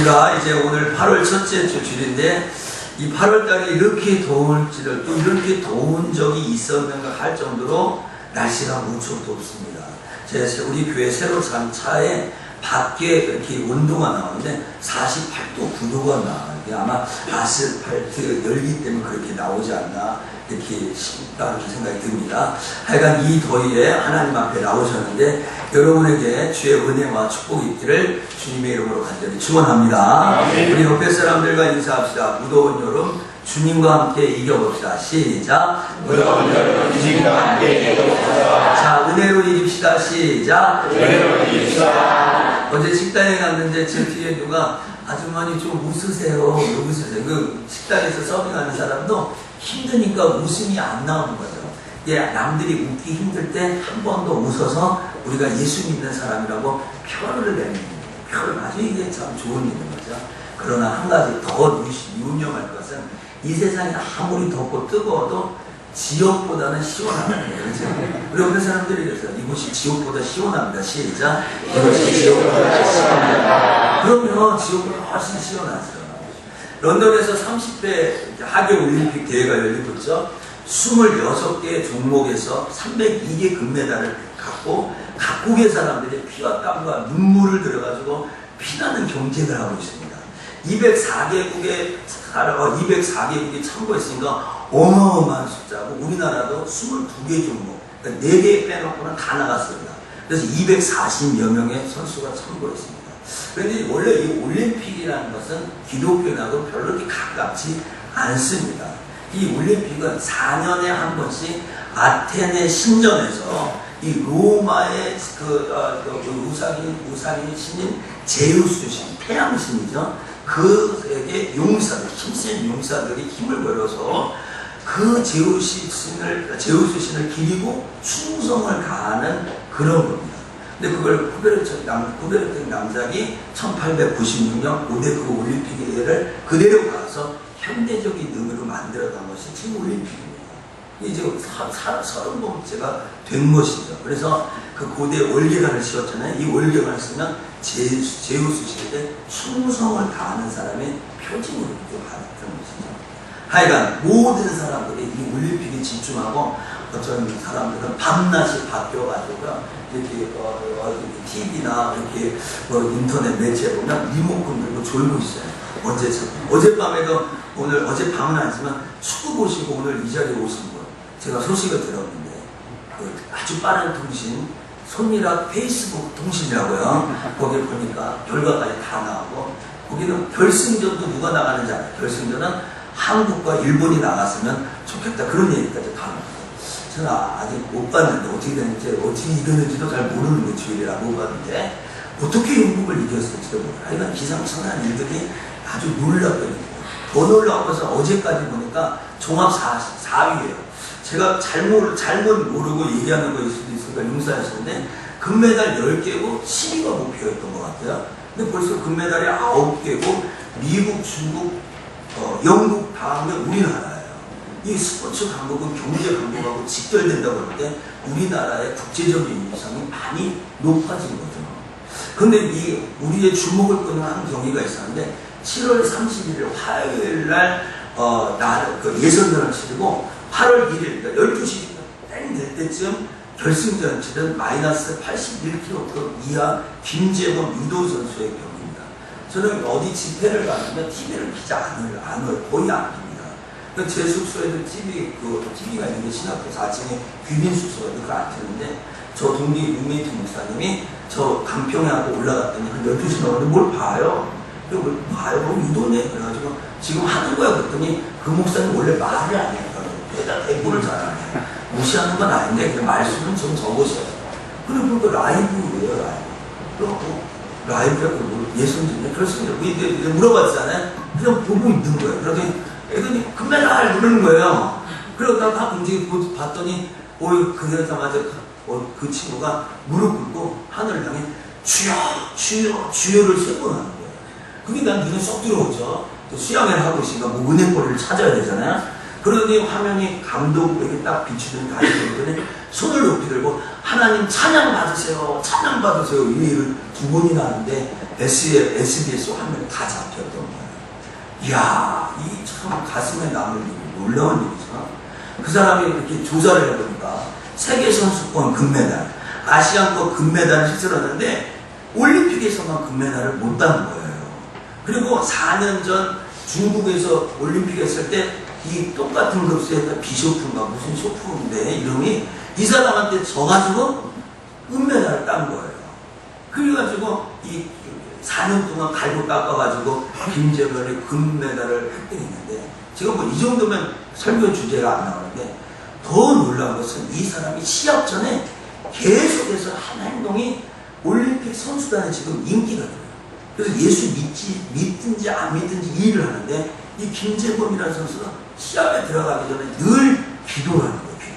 우리가 이제 오늘 8월 첫째 주 주일인데 이 8월달이 이렇게 더울지를 또 이렇게 더운 적이 있었는가 할 정도로 날씨가 무척 덥습니다. 우리 교회 새로 산 차에 밖에 이렇게 온도가 나오는데 48도 9도가 나와요. 아마 아스팔트 열기 때문에 그렇게 나오지 않나 이렇게 싶다는 생각이 듭니다. 하여간 이 더위에 하나님 앞에 나오셨는데 여러분에게 주의 은혜와 축복이 있기를 주님의 이름으로 간절히 축원합니다. 우리 옆에 사람들과 인사합시다. 무더운 여름 주님과 함께 이겨봅시다. 시작. 무더운 여름 주님과 함께 이겨봅시다. 자, 은혜로 이깁시다. 시작. 은혜로 이깁시다. 어제 식당에 갔는데 제 뒤에 누가 아주머니 좀 웃으세요. 그 식당에서 서빙하는 사람도 힘드니까 웃음이 안 나오는 거죠. 남들이 웃기 힘들 때 한 번 더 웃어서 우리가 예수 믿는 사람이라고 표를 내는 거예요. 표를 아주 이게 참 좋은 일인 거죠. 그러나 한 가지 더 유념할 것은 이 세상이 아무리 덥고 뜨거워도 지옥보다는 시원하다는 거예요. 그렇죠? 우리 어떤 사람들이 그래서 이곳이 지옥보다 시원합니다. 시작. 이곳이 지옥보다 시원합니다. 그러면 지옥보다 훨씬 시원하죠. 런던에서 30회 하계 올림픽 대회가 열리고 있죠. 26개 종목에서 302개 금메달을 갖고 각국의 사람들이 피와 땀과 눈물을 들여가지고 피나는 경쟁을 하고 있습니다. 204개국이 참고했으니까 어마어마한 숫자고 우리나라도 22개 종목, 그러니까 4개 빼놓고는 다 나갔습니다. 그래서 240여 명의 선수가 참고했습니다. 그런데 원래 이 올림픽이라는 것은 기독교하고 별로 그렇게 가깝지 않습니다. 이 올림픽은 4년에 한 번씩 아테네 신전에서 이 로마의 우상인 신인 제우스 신, 태양신이죠. 그에게 용사들, 힘센 용사들이 힘을 벌여서 그 제우스 신을 기리고 충성을 다하는 그런 겁니다. 근데 그걸 쿠베르트 남작이 1896년 고데크 올림픽을 그대로 가서 현대적인 의미로 만들어간 것이 지금 올림픽입니다. 이게 지금 30번째가 된 것이죠. 그래서 그 고대 월계관을 씌웠잖아요. 이 월계관을 쓰면 제우스 신에게 충성을 다하는 사람의 표징으로 받았던 것이죠. 하여간 모든 사람들이 이 올림픽에 집중하고 어떤 사람들은 밤낮이 바뀌어가지고 이렇게 TV나 이렇게 인터넷 매체에 보면 리모컨 들고 졸고 있어요. 어젯밤에도 어젯밤은 아니지만 축구 보시고 오늘 이 자리에 오신 분 제가 소식을 들었는데 아주 빠른 통신 손미락 페이스북 통신이라고요. 거기 보니까 결과까지 다 나오고 거기는 결승전도 누가 나가는지 알아요. 결승전은 한국과 일본이 나갔으면 좋겠다 그런 얘기까지 다 나왔어요. 저는 아직 못 봤는데 어떻게 이겼는지도 잘 모르는 거 주일이라고 못 봤는데 어떻게 영국을 이겼을지도 몰라요. 하여간 기상천외한 일들이 아주 놀랍거든요. 더 놀라운 것은 어제까지 보니까 종합 4위예요. 제가 잘못 모르고 얘기하는 거일 수도 있으니까 용서하시는데 금메달 10개고 10위가 목표였던 것 같아요. 근데 벌써 금메달이 9개고 미국, 중국, 영국 다음에 우리나라예요. 이 스포츠 강국은 경제 강국하고 직결된다고 하는데 우리나라의 국제적인 위상이 많이 높아진 거죠. 그런데 우리의 주목을 끄는 한 경기가 있었는데 7월 31일 화요일 날 예선전을 치르고 8월 1일 그러니까 12시 땡 될 때쯤 결승전 치른 마이너스 81kg 이하 김재범 유도 선수의 경기입니다. 저는 어디 집회를 가면 TV를 키지 않아요. 거의 안 킵니다. 제 숙소에도 TV가 있는데 신학교 4층에 귀빈 숙소가 있는데 그걸 안 켰는데 저 동기 룸메이트 목사님이 저 강평에 하고 올라갔더니 한 12시 넘었는데 뭘 봐요. 뭘 봐요. 유도네. 그래가지고 지금 하는 거야. 그랬더니 그 목사님 원래 말을 안 해요. 대단 대꾸를 잘하네. 무시하는 건 아닌데 그냥 말씀은 좀 적으셔요. 그리고 그 라이브예요. 라이브라고 예수님이 결승이라고 물어봤잖아요. 그냥 보고 있는 거예요. 그러더니 애들이 금메달 누르는 거예요. 그러다가 이제 봤더니 그러자마자 그 친구가 무릎 꿇고 하늘을 향해 주여 주여 주여를 3번 하는 거예요. 그게 난 눈에 쏙 들어오죠. 또 수양회를 하고 있으니까 뭐 은행거리를 찾아야 되잖아요. 그러더니 화면이 감독에게 딱 비추더니 다시 보더니 손을 높이 들고 하나님 찬양 받으세요. 찬양 받으세요. 이 일을 두 번이나 하는데 SBS 화면에 다 잡혔던 거예요. 이야, 이 참 가슴에 남을 일이 놀라운 일이죠. 그 사람이 이렇게 조사를 해보니까 세계선수권 금메달, 아시안컵 금메달을 휩쓸었는데 올림픽에서만 금메달을 못 딴 거예요. 그리고 4년 전 중국에서 올림픽 했을 때 이 똑같은 급수에 비쇼프인가 무슨 쇼프인데 이름이 이 사람한테 져가지고 은메달을 딴 거예요. 그래가지고 이 4년 동안 갈고 깎아가지고 김재벌이 금메달을 획득했는데 지금 뭐 이 정도면 설교 주제가 안 나오는데 더 놀라운 것은 이 사람이 시합 전에 계속해서 한 행동이 올림픽 선수단에 지금 인기가 돼요. 그래서 예수 믿든지 안 믿든지 이 일을 하는데 이 김재범이라는 선수가 시합에 들어가기 전에 늘 기도를 하는 거예요. 기도.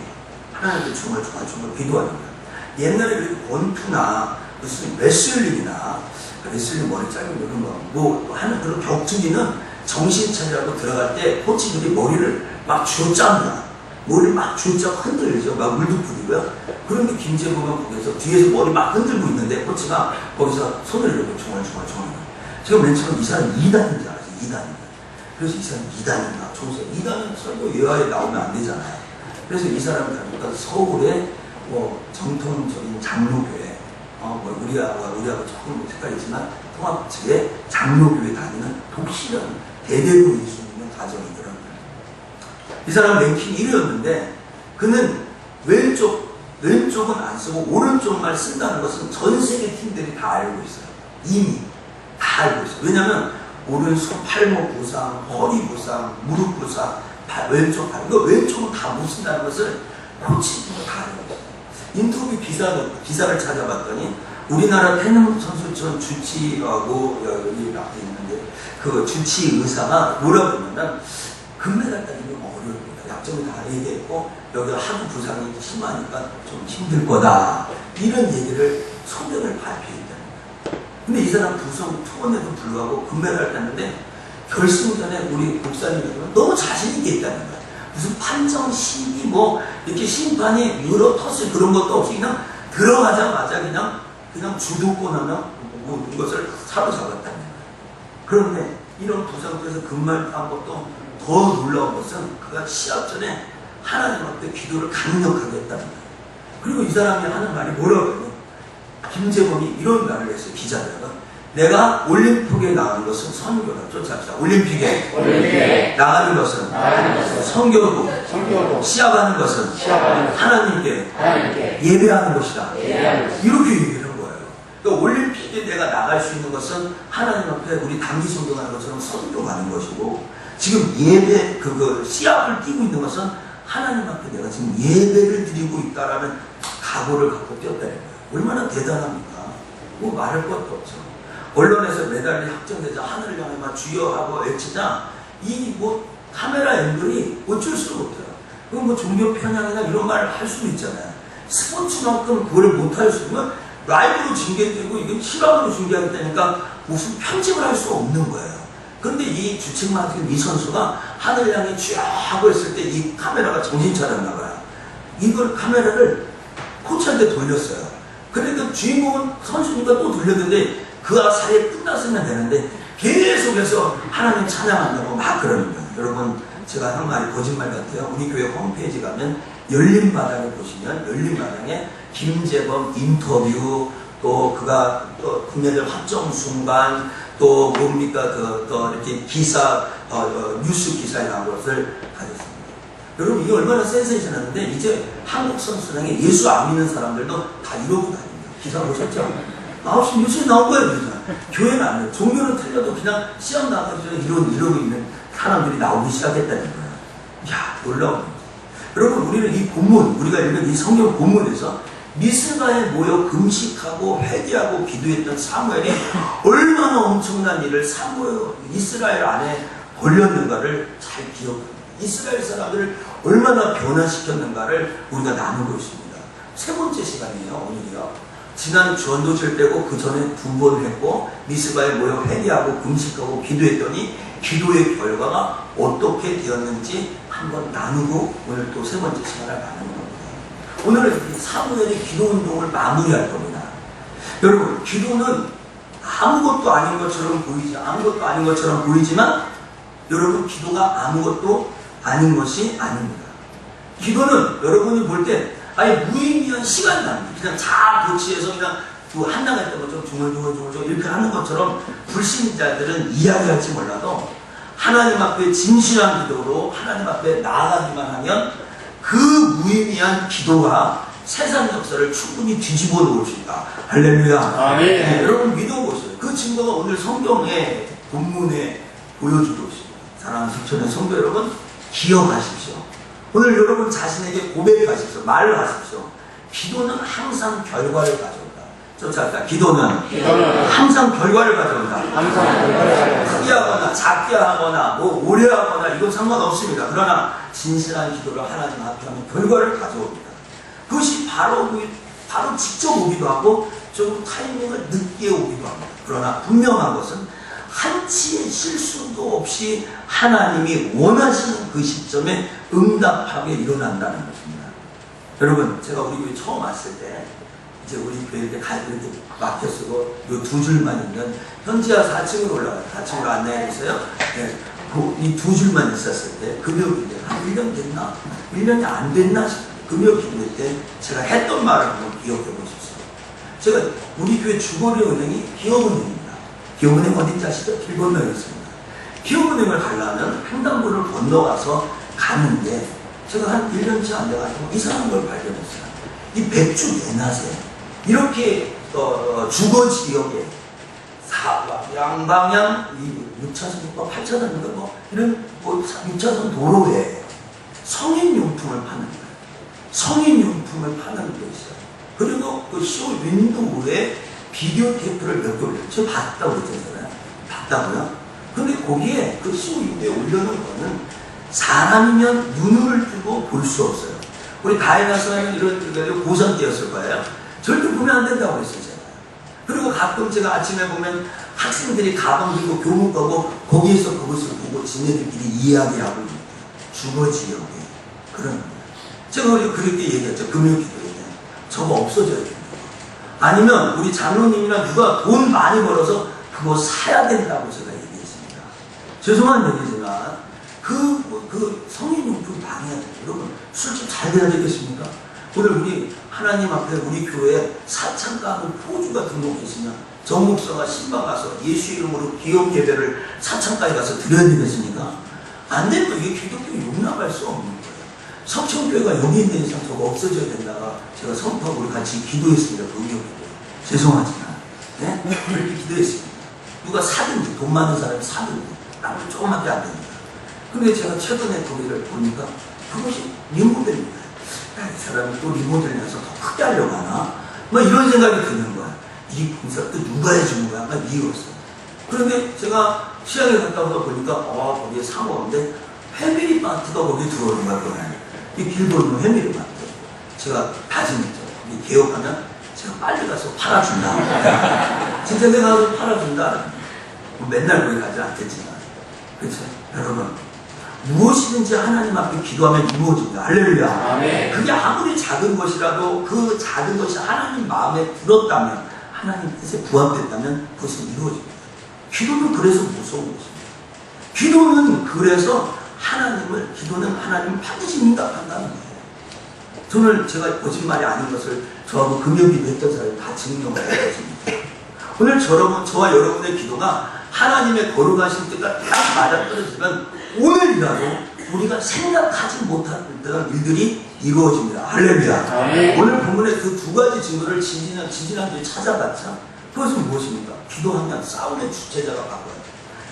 하나님께 정말 기도하는 거예요. 옛날에 그렇게 권투나 무슨 레슬링이나 레슬링 머리 짧은 이런 거 뭐 하는 그런 격투기는 정신 차리라고 들어갈 때 코치들이 머리를 막 쥐어짭니다. 머리를 막 쥐어짜 흔들죠. 막 물도 뿌리고요. 그런데 김재범은 거기서 뒤에서 머리 막 흔들고 있는데 코치가 거기서 손을 이렇게 중얼중얼 제가 맨 처음 이 사람이 2단인 줄 알았어요. 2단인. 그래서 이 사람이 2단인가? 총수 2단은 설교 예화에 나오면 안 되잖아요. 그래서 이 사람이 가니까 서울의 뭐 정통적인 장로교회, 뭐 우리하고 조금 헷갈리지만 통합 측의 장로교회 다니는 독실한 대대로 예수 믿는 가정이더라고요. 이 사람은 랭킹 1위였는데 그는 왼쪽은 안 쓰고 오른쪽만 쓴다는 것은 전 세계 팀들이 다 알고 있어요. 이미 다 알고 있어요. 왜냐하면 오른손 팔목 부상, 허리 부상, 무릎 부상, 왼쪽 팔, 이거 왼쪽은 다 못 쓴다는 것을 코치들도 다 알고 있어요. 인터뷰 기사를 찾아봤더니 우리나라 태능 선수촌 주치하고 여기 앞에 있는데 그 주치 의사가 뭐라고 했냐면 금메달 따기는 어려웁니다. 약점을 다 얘기했고 여기가 하도 부상이 심하니까 좀 힘들 거다. 이런 얘기를 소명을 발표했다는 거예요. 근데 이 사람 부상 투혼에도 불구하고 금메달을 땄는데 결승전에 우리 목사님이 너무 자신있게 있다는 거예요. 무슨 판정, 시기, 뭐 이렇게 심판이 유로 터스 그런 것도 없이 그냥 들어가자마자 그냥 주도권하면 모든 것을 사로잡았다는 거예요. 그런데 이런 부상에서 금메달 딴 것도 더 놀라운 것은 그가 시합 전에 하나님 앞에 기도를 강력하게 했다는 거예요. 그리고 이 사람이 하는 말이 뭐라고 해요? 김재범이 이런 말을 했어요. 기자들과 내가 올림픽에 나가는 것은 선교다. 쫓아갑시다. 올림픽에 나가는 것은 선교고 시합하는 것은 하나님께 예배하는 것이다. 이렇게 얘기를 한 거예요. 그러니까 올림픽에 내가 나갈 수 있는 것은 하나님 앞에 우리 단기 선교하는 것처럼 선교하는 것이고 지금 예배 시합을 뛰고 있는 것은 하나님 앞에 내가 지금 예배를 드리고 있다라는 각오를 갖고 뛰었다는 거예요. 얼마나 대단합니까? 뭐 말할 것도 없죠. 언론에서 메달이 확정되자 하늘을 향해만 주여 하고 외치자 이 뭐 카메라 앵글이 어쩔 수가 없어요. 그건 뭐 종교 편향이나 이런 말을 할 수도 있잖아요. 스포츠만큼 그걸 못할 수 있으면 라이브로 중계되고 이건 실황으로 중계하겠다니까 무슨 편집을 할 수 없는 거예요. 그런데 이 주책만 지금 이 선수가 하늘 향해 쫙 하고 있을 때 이 카메라가 정신 차렸나 봐요. 이걸 카메라를 코치한테 돌렸어요. 그러니까 주인공은 선수니까 또 돌렸는데 그 사이에 끝났으면 되는데 계속해서 하나님 찬양한다고 막 그러는 거예요. 여러분 제가 한 말이 거짓말 같아요. 우리 교회 홈페이지 가면 열린마당에 보시면 열린마당에 김재범 인터뷰 또 그가 또 금메달 확정 순간 또 뭡니까 또 이렇게 기사 뉴스 기사에 나온 것을 가졌습니다. 여러분 이게 얼마나 센세이션한데 이제 한국 선수단에 예수 안 믿는 사람들도 다 이러고 다닙니다. 기사 보셨죠? 9시 뉴스에 나온 거예요. 그러잖아. 교회는 안 해요. 종교는 틀려도 그냥 시험 나가기 전에 이러고 있는 사람들이 나오기 시작했다는 거예요. 이야 놀라운 거죠. 여러분 우리는 이 본문 우리가 읽은 이 성경 본문에서 미스바에 모여 금식하고 회개하고 기도했던 사무엘이 얼마나 엄청난 일을 이스라엘 안에 벌였는가를 잘 기억합니다. 이스라엘 사람들을 얼마나 변화시켰는가를 우리가 나누고 있습니다. 세 번째 시간이에요. 오늘이요. 지난 전도절 때고 그 전에 2번을 했고 미스바에 모여 회개하고 금식하고 기도했더니 기도의 결과가 어떻게 되었는지 한번 나누고 오늘 또 세 번째 시간을 나누는 겁니다. 오늘은 사무엘의 기도 운동을 마무리할 겁니다. 여러분, 기도는 아무것도 아닌 것처럼 아무것도 아닌 것처럼 보이지만, 여러분, 기도가 아무것도 아닌 것이 아닙니다. 기도는 여러분이 볼 때, 아예 무의미한 시간 낭비, 그냥 자고치에서 그냥 그 한나갈 때만 좀 중얼중얼 이렇게 하는 것처럼 불신자들은 이야기할지 몰라도 하나님 앞에 진실한 기도로 하나님 앞에 나아가기만 하면 그 무의미한 기도가 세상 역사를 충분히 뒤집어 놓을 수 있다. 할렐루야. 아멘. 네, 여러분 믿어보세요. 그 증거가 오늘 성경의 본문에 보여주고 있습니다. 사랑하는 성천의 성도 여러분, 기억하십시오. 오늘 여러분 자신에게 고백하십시오. 말을 하십시오. 기도는 항상 결과를 가져온다. 쫓아갔다. 기도는 항상 결과를 가져온다. 크게 하거나 작게 하거나 뭐 오래 하거나 이건 상관없습니다. 그러나 진실한 기도를 하나님 앞에 하면 결과를 가져옵니다. 그것이 바로 직접 오기도 하고 좀 타이밍을 늦게 오기도 합니다. 그러나 분명한 것은 한치의 실수도 없이 하나님이 원하시는 그 시점에 응답하게 일어난다는 것입니다. 여러분, 제가 우리 교회 처음 왔을 때 이제 우리 교회 이렇게 이렇게 막혀 쓰고 요 두 줄만 있는 현지야 4층으로 올라가요. 4층으로 안내해 주세요. 네. 이 두 줄만 있었을 때 금요일에 한 1년 됐나? 1년이 안 됐나? 금요일 때 제가 했던 말을 한번 기억해 보십시오. 제가 우리 교회 주거리 은행이 기업은행입니다. 기업은행 어딘지 아시죠? 길 건너에 있습니다. 기업은행을 가려면 횡단보도를 건너가서 가는데 제가 한 1년째 안 돼가지고 이상한 걸 발견했어요. 이 백주 내낮에 이렇게 주거 지역에 양방향 6차선인가 8차선인가 뭐 이런 6차선 도로에 성인용품을 파는 거예요. 성인용품을 파는 게 있어요. 그리고 그 쇼 윈도우에 비디오 테이프를 몇 개 올려요. 저 봤다고 그랬잖아요. 봤다고요? 근데 거기에 그 쇼 윈도우에 올려놓은 거는 사람이면 눈을 뜨고 볼 수 없어요. 우리 다이나서는 이런 고3 때였을 거예요. 절대 보면 안 된다고 그랬어요, 제가. 그리고 가끔 제가 아침에 보면 학생들이 가방 들고 교문 가고 거기에서 그것을 보고 지네들끼리 이야기하고 있는 주거 지역에 그런 거예요. 제가 그렇게 얘기했죠. 금요 기도에. 저거 없어져야 된다. 아니면 우리 장로님이나 누가 돈 많이 벌어서 그거 사야 된다고 제가 얘기했습니다. 죄송한 얘기지만 그 성인용품 방해야 돼요. 여러분, 술집 잘 돼야 되겠습니까? 오늘 우리 하나님 앞에 우리 교회에 사창가하고 포주가 등록했으면 정 목사가 신방 가서 예수 이름으로 기업 예배를 사창가에 가서 드려야 되겠습니까? 안 되면 이게 기독교 용납할 수 없는 거예요. 석천교회가 여기 있는 이상 저거 없어져야 된다가 제가 선포하고 우리 같이 기도했습니다. 의료기도. 죄송하지만. 네? 그렇게 기도했습니다. 누가 사든지, 돈 많은 사람이 사든지, 나는 조금밖에 안 됩니다. 근데 제가 최근에 거기를 보니까 그것이 리모델입니다. 이 사람이 또 리모델해서 더 크게 하려고 하나? 뭐 이런 생각이 드는 거야. 이 봉사를 또 누가 해주는 거야? 막 미웠어요. 그런데 제가 시장에 갔다 오다 보니까 거기에 사모인데 패밀리 마트가 거기 들어오는 거야. 이 길건너 패밀리 마트. 제가 다짐했죠. 개업하면 제가 빨리 가서 팔아준다. 진짜 내가 가서 팔아준다. 맨날 거기 가지 않겠지만. 그렇죠? 여러분, 무엇이든지 하나님 앞에 기도하면 이루어집니다. 할렐루야. 아멘. 그게 아무리 작은 것이라도 그 작은 것이 하나님 마음에 들었다면, 하나님 뜻에 부합됐다면 그것은 이루어집니다. 기도는 그래서 무서운 것입니다. 기도는 그래서 기도는 하나님을 반드시 응답한다는 거예요. 저는 제가 거짓말이 아닌 것을 저하고 금요일이 됐던 사람이 다 증명을 해줬습니다. 오늘 저와 여러분의 기도가 하나님의 거룩하신 뜻과 딱 맞아떨어지면 오늘이라도 우리가 생각하지 못했던 일들이 이루어집니다. 할렐루야. 오늘 본문의 그 두 가지 증거를 지지난주에 찾아봤죠. 그것은 무엇입니까? 기도하면 싸움의 주체자가 바꿔요.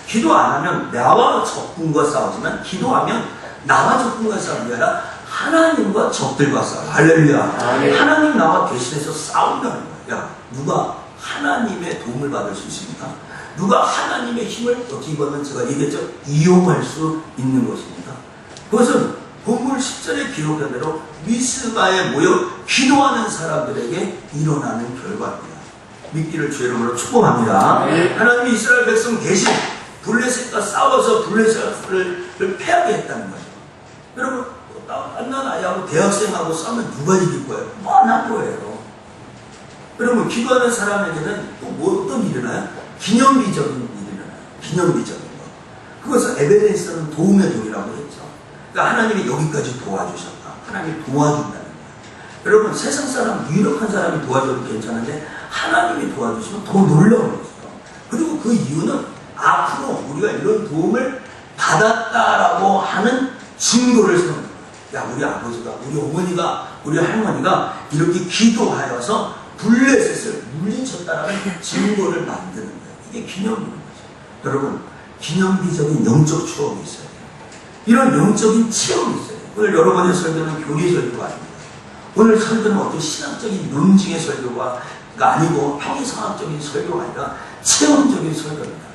기도 안 하면 나와 적군과 싸우지만 기도하면 나와 적군과 싸우는 게 아니라 하나님과 적들과 싸워요. 할렐루야. 하나님 나와 대신해서 싸운다는 거예요. 야, 누가 하나님의 도움을 받을 수 있습니까? 누가 하나님의 힘을 어떻게 보면 제가 얘기했죠. 이용할 수 있는 것입니다. 그것은 본문 10절에 기록한 대로 미스바에 모여 기도하는 사람들에게 일어나는 결과입니다. 믿기를 주의 이름으로 축복합니다. 하나님이 이스라엘 백성 대신 블레셋과 싸워서 블레셋을 패하게 했다는 거죠. 여러분, 안난 아이하고 대학생하고 싸우면 누가 이길 거예요? 뻔한 거예요. 여러분, 기도하는 사람에게는 또 뭐 어떤 일이 일어나요? 기념비적인 일이 일어나요. 기념비적인 거. 그것을 에베네스는 도움의 돌이라고 했죠. 그러니까 하나님이 여기까지 도와주셨다. 하나님이 도와준다는 거예요. 여러분, 세상 사람, 유력한 사람이 도와줘도 괜찮은데 하나님이 도와주시면 더 놀라운 거죠. 그리고 그 이유는 앞으로 우리가 이런 도움을 받았다라고 하는 증거를 세우는 거예요. 야, 우리 아버지가, 우리 어머니가, 우리 할머니가 이렇게 기도하여서 블레셋을 물리쳤다라는 증거를 만드는 거예요. 이게 기념비인 거죠. 여러분, 기념비적인 영적 추억이 있어야 돼요. 이런 영적인 체험이 있어야 돼요. 오늘 여러분의 설교는 교리 설교가 아닙니다. 오늘 설교는 어떤 신학적인 논증의 설교가 아니고 형이상학적인 설교가 아니라 체험적인 설교입니다.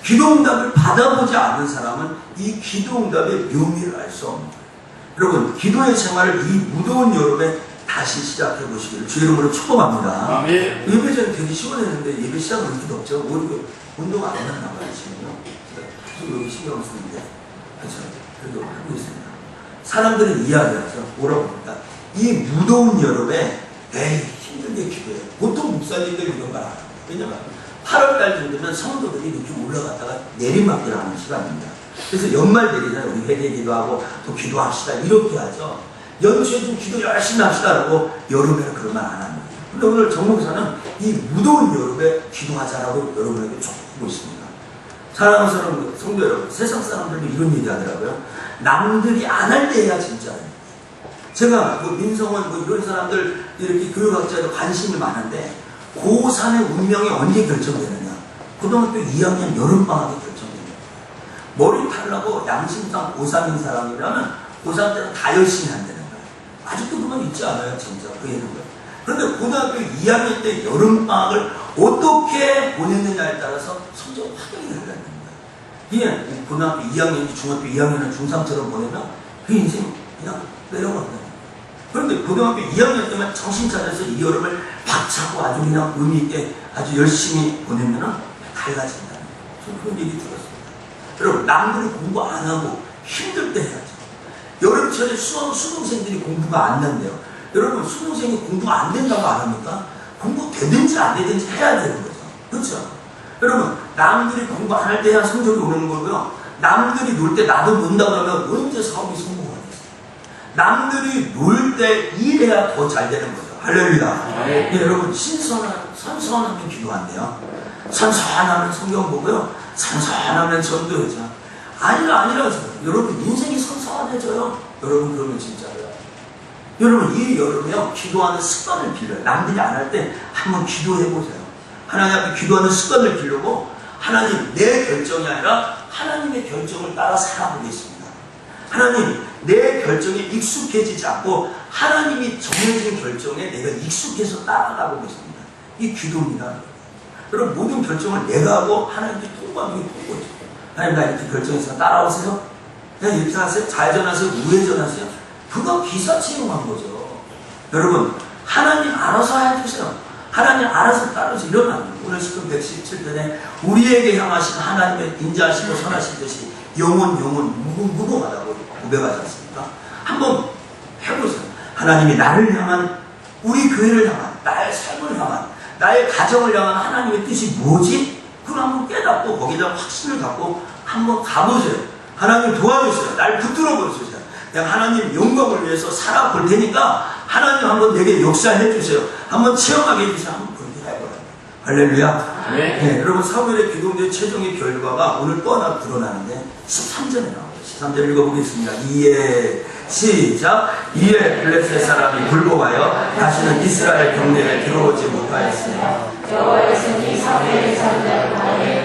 기도응답을 받아보지 않은 사람은 이 기도응답의 묘미를 알 수 없는 거예요. 여러분, 기도의 생활을 이 무더운 여름에 다시 시작해 보시기를 주 이름으로 축복합니다. 아멘. 예배 전에 되게 시원했는데 예배 시작은 이렇게 덥죠. 모르고 운동 안 했나 봐요, 지금요. 그래서 여기 신경 쓰는데, 그렇죠. 그래도 하고 있습니다. 사람들은 이야기하죠. 뭐라고 합니까? 이 무더운 여름에 에이, 힘들게 기도해. 보통 목사님들 이런 말 안 합니다. 왜냐면 8월달 정도면 성도들이 이렇게 올라갔다가 내리막기를 하는 시간입니다. 그래서 연말 되잖아요. 우리 회개 기도하고 또 기도합시다. 이렇게 하죠. 연초에 좀 기도 열심히 합시다라고 여름에는 그런 말 안 합니다. 근데 오늘 정 목사는 이 무더운 여름에 기도하자라고 여러분에게 촉구하고 있습니다. 사랑하는 사람, 성도 여러분, 세상 사람들도 이런 얘기 하더라고요. 남들이 안 할 때 해야 진짜예요. 제가 뭐 민성원 뭐 이런 사람들 이렇게 교육학자도 관심이 많은데 고3의 운명이 언제 결정되느냐? 고등학교 2학년 여름방학에 결정됩니다. 머리 탈라고 양심상 고3인 사람이라면 고3 때는 다 열심히 한다는 거예요. 아직도 그건 있지 않아요, 진짜. 그 예는 거예요. 그런데 고등학교 2학년 때 여름방학을 어떻게 보냈느냐에 따라서 성적 확연히 달라지는 거예요. 이게 고등학교 2학년인지 중학교 2학년을 중3처럼 보내면 그 인생 그냥 내려간다는 거예요. 그런데 고등학교 2학년 때만 정신 차려서 이 여름을 박차고 아주 그냥 의미있게 아주 열심히 보내면 달라진다는 거예요. 저는 그런 얘기 들었습니다. 여러분, 남들이 공부 안 하고 힘들 때 해야죠. 여름철에 수능생들이 공부가 안 난대요. 여러분, 수능생이 공부가 안 된다고 안 합니까? 공부 되든지 안 되든지 해야 되는 거죠. 그렇죠? 여러분, 남들이 공부 안 할 때 해야 성적이 오는 거고요. 남들이 놀 때 나도 논다 그러면 언제 사업이 성공하겠어요? 남들이 놀 때 일해야 더 잘 되는 거죠. 할렐루야. 예, 여러분, 선선하면 기도한대요. 선선하면 성경 보고요. 선선하면 전도하죠. 아니라서 여러분 인생이 선선해져요. 여러분 그러면 진짜요. 여러분 이 여름에요 기도하는 습관을 빌려요. 남들이 안 할 때 한번 기도해 보세요. 하나님 앞에 기도하는 습관을 빌려고 하나님 내 결정이 아니라 하나님의 결정을 따라 살아보겠습니다. 하나님 내 결정에 익숙해지지 않고 하나님이 정해진 결정에 내가 익숙해서 따라가 보겠습니다. 이 기도입니다. 여러분 모든 결정을 내가 하고 하나님께 통과하는 게 통과죠. 하나님 나 이렇게 결정해서 따라오세요. 그냥 이렇게 하세요. 좌회전하세요. 우회전하세요. 그거 기사 채용한 거죠. 여러분 하나님 알아서 해주세요. 하나님 알아서 따라서 일어나요. 오늘 시편 117편에 우리에게 향하신 하나님의 인자하시고 선하신 듯이 영원 무궁무궁하다고 고백하지 않습니까? 한번 해보세요. 하나님이 나를 향한 우리 교회를 향한 나의 삶을 향한 나의 가정을 향한 하나님의 뜻이 뭐지? 그걸 한번 깨닫고 거기다 확신을 갖고 한번 가보세요. 하나님 도와주세요. 날 붙들어 보세요. 내가 하나님 영광을 위해서 살아볼 테니까 하나님 한번 내게 역사해 주세요. 한번 체험하게 해주세요. 한번 그렇게 해봐요. 할렐루야. 네, 여러분 사무엘의 기도의 최종의 결과가 오늘 또 하나 드러나는데 13절에 나와요. 13절 읽어보겠습니다. 이에 시작. 이에 블레셋 사람이 굴복하여 다시는 이스라엘 경내에 들어오지 못하였으며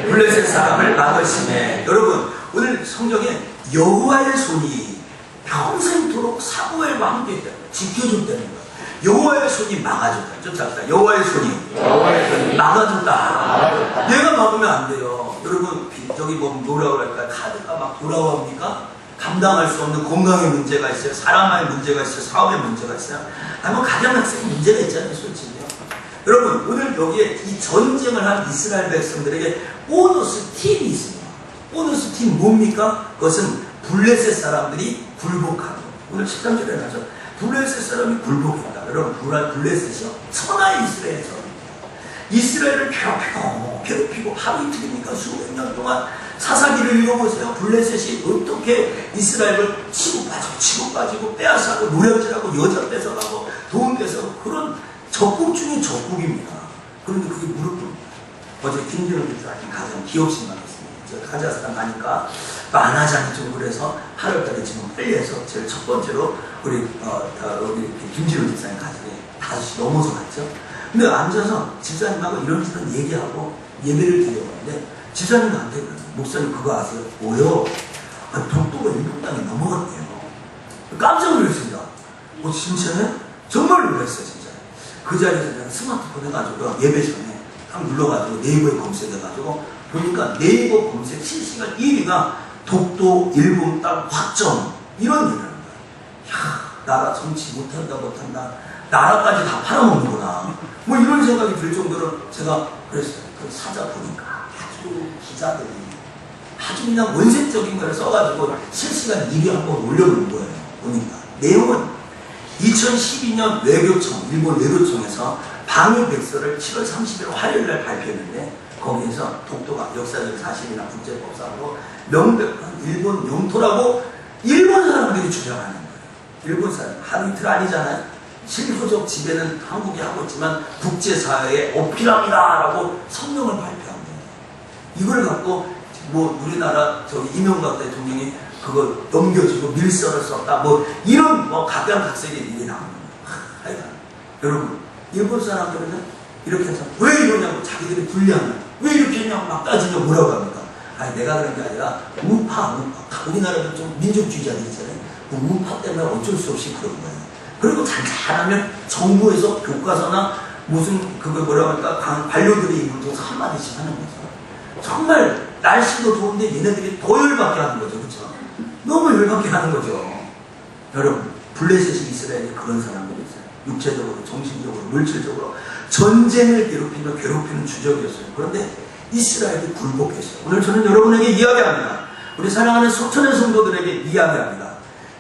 블레셋 사람을 막으시네. 여러분 오늘 성경에 여호와의 손이 평생토록 사무엘과 함께 있다는 거예요. 지켜줬다는 거예요. 여호와의 손이 막아줬다. 쫓아갔다. 여호와의 손이 막아줬다. 내가 막으면 안 돼요. 여러분 저기 뭐 뭐라 그럴까 카드가 막 돌아옵니까? 감당할 수 없는 건강의 문제가 있어요. 사람의 문제가 있어요. 사업의 문제가 있어요. 아니면 가정학생의 문제가 있잖아요. 솔직히요. 여러분 오늘 여기에 이 전쟁을 한 이스라엘 백성들에게 보너스 팁이 있습니다. 보너스 팁 뭡니까? 그것은 블레셋 사람들이 굴복하고 오늘 13절에 나죠. 블레셋 사람이 굴복했다. 여러분 블레셋이요. 천하의 이스라엘에서 이스라엘을 괴롭히고 하루 이틀이니까 수백 년 동안 사사기를 읽어보세요. 블레셋이 어떻게 이스라엘을 치고 빠지고 빼앗아고 노략질하고 여자 뺏어가고 돈 뺏어가고 그런 적국 중에 적국입니다. 그런데 그게 무릎 꿇습니다. 어제 김진호 집사님 가장 기억심 많았습니다. 제가 가자스탄 가니까 만화장 쪽으로 해서 8월달에 지금 빨리 해서 제일 첫 번째로 우리 김진호 집사님 가족에 5시 넘어서 갔죠. 근데 앉아서 집사님하고 이런저런 얘기하고 예배를 드려봤는데 집사님한테 목사님 그거 아세요? 뭐요? 독도가 일본 땅에 넘어갔대요. 깜짝 놀랐습니다. 진짜요? 정말 놀랐어요 진짜. 그 자리에서 내가 스마트폰 해가지고 예배 전에 딱 눌러가지고 네이버에 검색해가지고 보니까 네이버 검색 실시간 1위가 독도 일본 땅 확정 이런 얘기를 하는 거예요. 야, 나라 정치 못한다 나라까지 다 팔아먹는구나 뭐 이런 생각이 들 정도로 제가 그랬어요. 그 사자 보니까 아주 기자들이 아주 그냥 원색적인 걸 써가지고 실시간 1위 한번 올려놓은 거예요. 보니까 내용은 2012년 외교청 일본 외교청에서 방위백서를 7월 30일 화요일날 발표했는데 거기에서 독도가 역사적 사실이나 국제법상으로 명백한 일본 영토라고 일본 사람들이 주장하는 거예요. 일본 사람 하루 이틀 아니잖아요. 실효적 지배는 한국이 하고 있지만 국제사회에 어필합니다라고 성명을 발표한 거예요. 이걸 갖고 뭐 우리나라 이명박 대통령이 그거 넘겨주고 밀서를 썼다 뭐 이런 각양각색의 일이 나오는 거예요. 여러분 일본 사람들은 이렇게 해서 왜 이러냐고 자기들이 불리하면 왜 이렇게 했냐고 막 따지면 뭐라고 합니까? 아니 내가 그런 게 아니라 우파 우리나라도 좀 민족주의자들 있잖아요. 그 우파 때문에 어쩔 수 없이 그런 거예요. 그리고 잘하면 정부에서 교과서나 무슨 그거 뭐라고 할까 관료들이 입으면서 한마디씩 하는 거죠. 정말 날씨도 더운데 얘네들이 더 열받게 하는 거죠. 그렇죠? 너무 열받게 하는 거죠. 여러분 블레셋이 이스라엘에 그런 사람들이 있어요. 육체적으로 정신적으로 물질적으로 전쟁을 괴롭히는 주적이었어요. 그런데 이스라엘이 굴복했어요. 오늘 저는 여러분에게 이야기합니다. 우리 사랑하는 소천의 성도들에게 이야기합니다.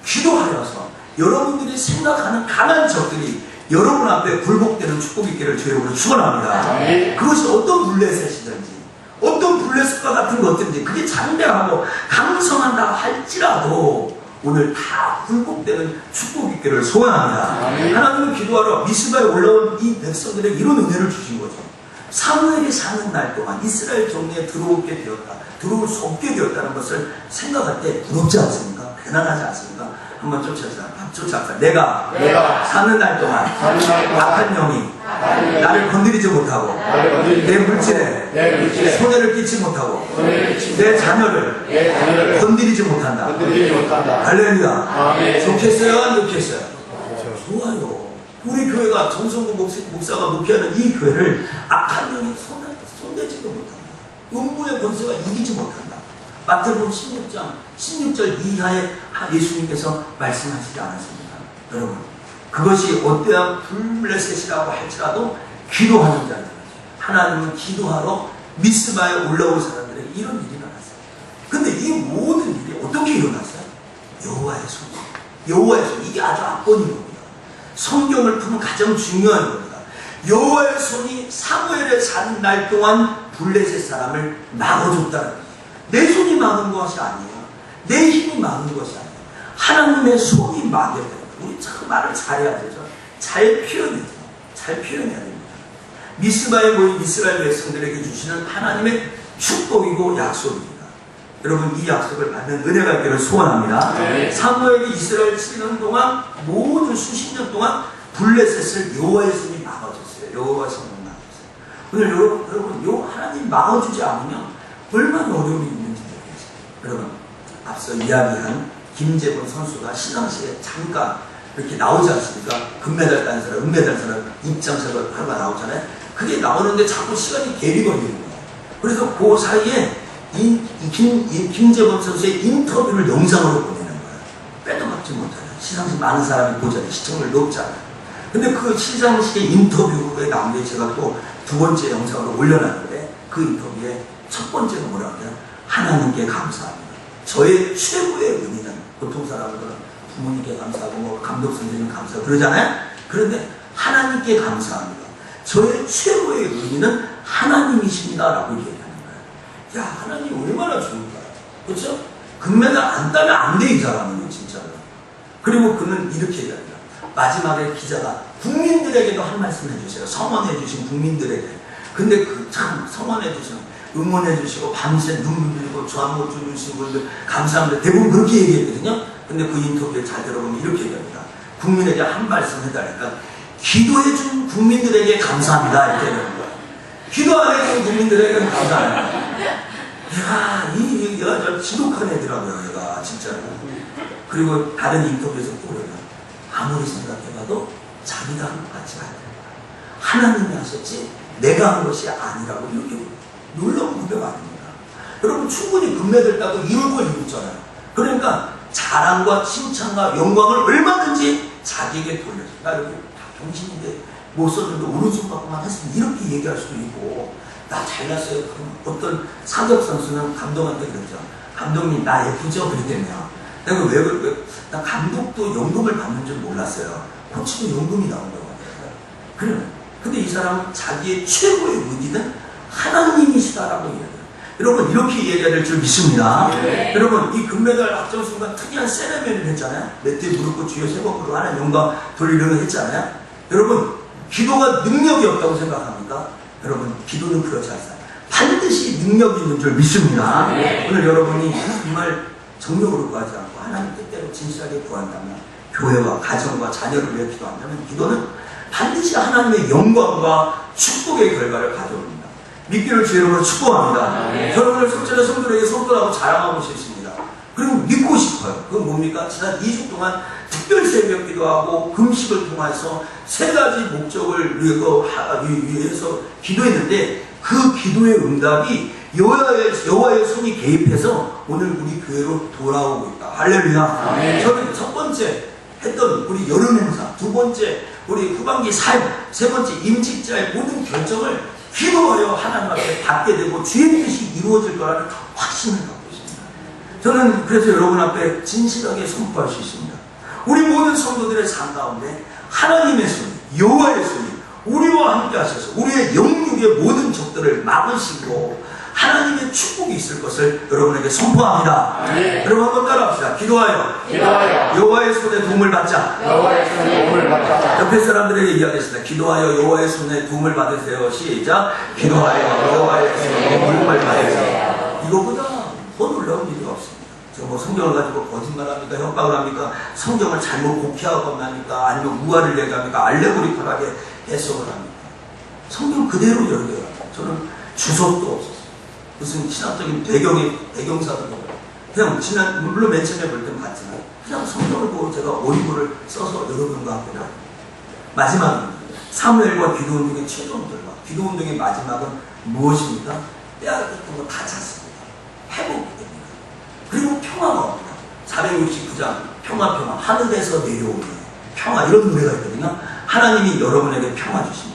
기도하여서 여러분들이 생각하는 강한 적들이 여러분 앞에 굴복되는 축복 있기를 주여로 축원합니다. 그것이 어떤 블레셋이든지 어떤 블레셋과 같은 것든지 그게 장대하고 강성한다 할지라도 오늘 다 굴복되는 축복 있기를 소원합니다. 하나님을 기도하러 미스바에 올라온 이 백성들에게 이런 은혜를 주신 거죠. 사무엘이 사는 날 동안 이스라엘 정리에 들어올 수 없게 되었다는 것을 생각할 때 부럽지 않습니까? 대단하지 않습니까? 한번 쫓아서 내가 사는 날 동안 악한 영이 나를 건드리지 못하고 내 물질에 손해를 끼치지 못하고 내 자녀를 건드리지 못한다. 할렐루야. 좋겠어요? 안 좋겠어요? 좋아요. 우리 교회가 정성구 목사가 목회하는 이 교회를 악한 영이 손대지도 못한다. 음부의 권세가 이기지 못한다. 마태복음 16절 이하에 예수님께서 말씀하시지 않았습니까? 여러분 그것이 어떠한 블레셋이라고 할지라도 기도하는 자들 하나님은 기도하러 미스바에 올라온 사람들에게 이런 일이 일어났어요. 근데 이 모든 일이 어떻게 일어났어요? 여호와의 손 이게 아주 압권인 겁니다. 성경을 푸는 가장 중요한 겁니다. 여호와의 손이 사무엘에 사는 날 동안 블레셋 사람을 막아줬다는 거예요. 내 손이 막은 것이 아니에요. 내 힘이 막은 것이 아니에요. 하나님의 손이 막아야 돼요. 우리 참 말을 잘해야 되죠. 잘 표현해야 됩니다. 미스바에 모인 이스라엘 백성들에게 주시는 하나님의 축복이고 약속입니다. 여러분 이 약속을 받는 은혜가 있기를 소원합니다. 사무엘이 이스라엘 치는 동안 모든 수십 년 동안 블레셋을 여호와의 손이 막아줬어요. 여호와의 손이 막아줬어요. 오늘 여러분 요 하나님 막아주지 않으면 얼마나 어려움이 있는지 모르겠어요. 여러분 앞서 이야기한 김재권 선수가 시상식에 잠깐 이렇게 나오지 않습니까? 금메달 딴 사람, 은메달 사람 입장석을 하루가 나오잖아요. 그게 나오는데 자꾸 시간이 갭이 걸리는 거예요. 그래서 그 사이에 김재권 선수의 인터뷰를 영상으로 보내는 거예요. 빼도 박지 못하요. 시상식 많은 사람이 보잖아요. 시청률 높잖아요. 근데 그 시상식의 인터뷰에 나온 게 제가 또 두 번째 영상으로 올려놨는데 그 인터뷰에 첫 번째가 뭐라고 해요? 하나님께 감사합니다. 저의 최고의 의미는 보통 사람들은 부모님께 감사하고 감독 선생님 감사하고 그러잖아요. 그런데 하나님께 감사합니다. 저의 최고의 최고의 의인은 하나님이십니다라고 얘기하는 거예요. 야, 하나님 얼마나 좋을까. 그렇죠? 금메달 안 따면 안 돼, 이 사람은 진짜로. 그리고 그는 이렇게 얘기합니다. 마지막에 기자가 국민들에게도 한 말씀 해주세요. 성원해 주신 국민들에게. 근데 그 참 성원해 주시는, 응원해 주시고 밤새 눈물 흘리고 저한못 주신 분들 감사합니다. 대부분 그렇게 얘기했거든요. 근데 그 인터뷰에 잘 들어보면 이렇게 얘기합니다. 국민에게 한 말씀 해달라니까 기도해 준 국민들에게 감사합니다. 이렇게 얘기하는 거예요. 기도 안 해준 국민들에게 감사합니다. 이야, 이 얘기가 좀 지독한 애더라고요, 얘가 진짜로. 그리고 다른 인터뷰에서 또 그래요. 아무리 생각해봐도 자기가 한 것 같지가 않다. 하나님이 하셨지 내가 한 것이 아니라고 이렇게 놀라운 고백 아닙니다. 여러분 충분히 금메달 따고 이룰 걸 이뤘잖아요. 그러니까 자랑과 칭찬과 영광을 얼마든지 자기에게 돌려서 나 여기 다 병신인데 못 썼는데 오른손 갖고만 했으면 이렇게 얘기할 수도 있고 나 잘났어요. 어떤 사격 선수는 감독한테 그러죠. 감독님 나 예쁘죠? 그랬대요. 내가 나 감독도 연금을 받는 줄 몰랐어요. 코치도 연금이 나온다고 하더라고요. 그래. 근데 이 사람은 자기의 최고의 의지는 하나님이시다라고 얘기해요. 여러분 이렇게 얘기해야 될 줄 믿습니다. 네. 여러분 이 금메달 확정 순간 특이한 세레머니를 했잖아요. 몇 대 무릎 꿇고 주여 세 번 부르고 하나님 영광 돌리려고 했잖아요. 여러분 기도가 능력이 없다고 생각합니까? 여러분 기도는 그렇지 않습니다. 반드시 능력이 있는 줄 믿습니다. 네. 오늘 여러분이 정말 정력으로 구하지 않고 하나님 뜻대로 진실하게 구한다면 교회와 가정과 자녀를 위해 기도한다면 기도는 반드시 하나님의 영광과 축복의 결과를 가져옵니다. 믿기를 주의로 축복합니다. 네. 여러분을 속전의 성도에게 성도라고 자랑하고 싶습니다. 그리고 믿고 싶어요. 그건 뭡니까? 지난 2주 동안 특별 새벽 기도하고 금식을 통해서 세 가지 목적을 위해서 기도했는데 그 기도의 응답이 여호와의 손이 개입해서 오늘 우리 교회로 돌아오고 있다. 할렐루야. 네. 저는 첫 번째 했던 우리 여름 행사, 두 번째 우리 후반기 사역, 세 번째 임직자의 모든 결정을 기도하여 하나님 앞에 받게 되고 주의 뜻이 이루어질 거라는 확신을 갖고 있습니다. 저는 그래서 여러분 앞에 진실하게 선포할 수 있습니다. 우리 모든 성도들의 삶 가운데 하나님의 손, 여호와의 손이 우리와 함께 하셔서 우리의 영육의 모든 적들을 막으시고 하나님의 축복이 있을 것을 여러분에게 선포합니다. 네. 여러분 한번 따라합시다. 기도하여 여호와의 손에 도움을 받자. 옆에 사람들에게 이야기했습니다. 기도하여 여호와의 손에 도움을 받으세요. 시작. 기도하여 여호와의 손에 도움을 받으세요. 이거보다 더 놀라운 일이 없습니다. 저 뭐 성경을 가지고 거짓말합니까? 협박을 합니까? 성경을 잘못 복해하거나 합니까? 아니면 우화를 얘기합니까? 알레고리컬하게 해석을 합니까? 성경 그대로 열려요. 저는 주석도 없었어요. 무슨 신학적인 배경사도 그냥 지난 물론 맨 처음에 볼 땐 봤지만 그냥 성경을 보고 제가 원고를 써서 여러분과 함께 나옵니다. 마지막입니다. 사무엘과 기도운동의 최종들과 기도운동의 마지막은 무엇입니까? 빼앗겼던 거 다 찼습니다. 회복이 됩니다. 그리고 평화가 옵니다. 469장 평화 하늘에서 내려오는 평화 이런 노래가 있거든요. 하나님이 여러분에게 평화 주십니다.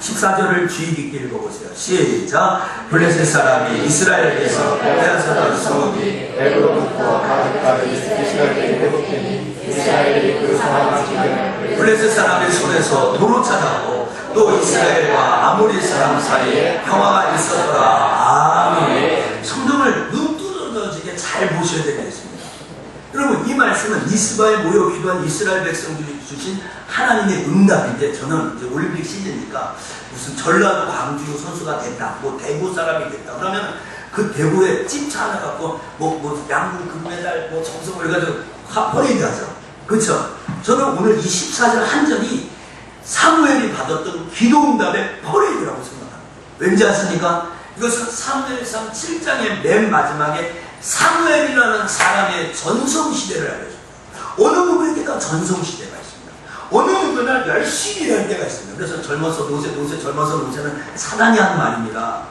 14절을 주의 깊게 읽어보세요. 시작. 블레셋 사람이 이스라엘에게서 빼앗았던 성읍이 에브로부터 가드까지 이스라엘에게 회복되니 이스라엘이 그 상황을 지키는 블레셋 사람의 손에서 도로 찾았고 또 이스라엘과 아모리 사람 사이에 평화가 있었더라. 아멘. 성경을 눈 뚫어지게 잘 보셔야 되겠습니다. 여러분 이 말씀은 니스바에 모여 기도한 이스라엘 백성들이 주신 하나님의 응답인데 저는 이제 올림픽 시즌이니까 무슨 전라도 광주 선수가 됐다, 뭐 대구 사람이 됐다 그러면 그 대구에 찜차 하나 갖고 뭐 양궁 금메달 뭐 정성을 해가지고 퍼레이드 하죠. 그렇죠? 저는 오늘 이 14절 한절이 사무엘이 받았던 기도 응답의 퍼레이드라고 생각합니다. 왠지 아십니까? 이것은 사무엘상 7장의 맨 마지막에 사무엘이라는 사람의 전성시대를 알려줍니다. 어느 누구에게나 전성시대가 있습니다. 어느 누구나 열심히 할 때가 있습니다. 그래서 젊어서 노세, 젊어서 노세는 사단이 하는 말입니다.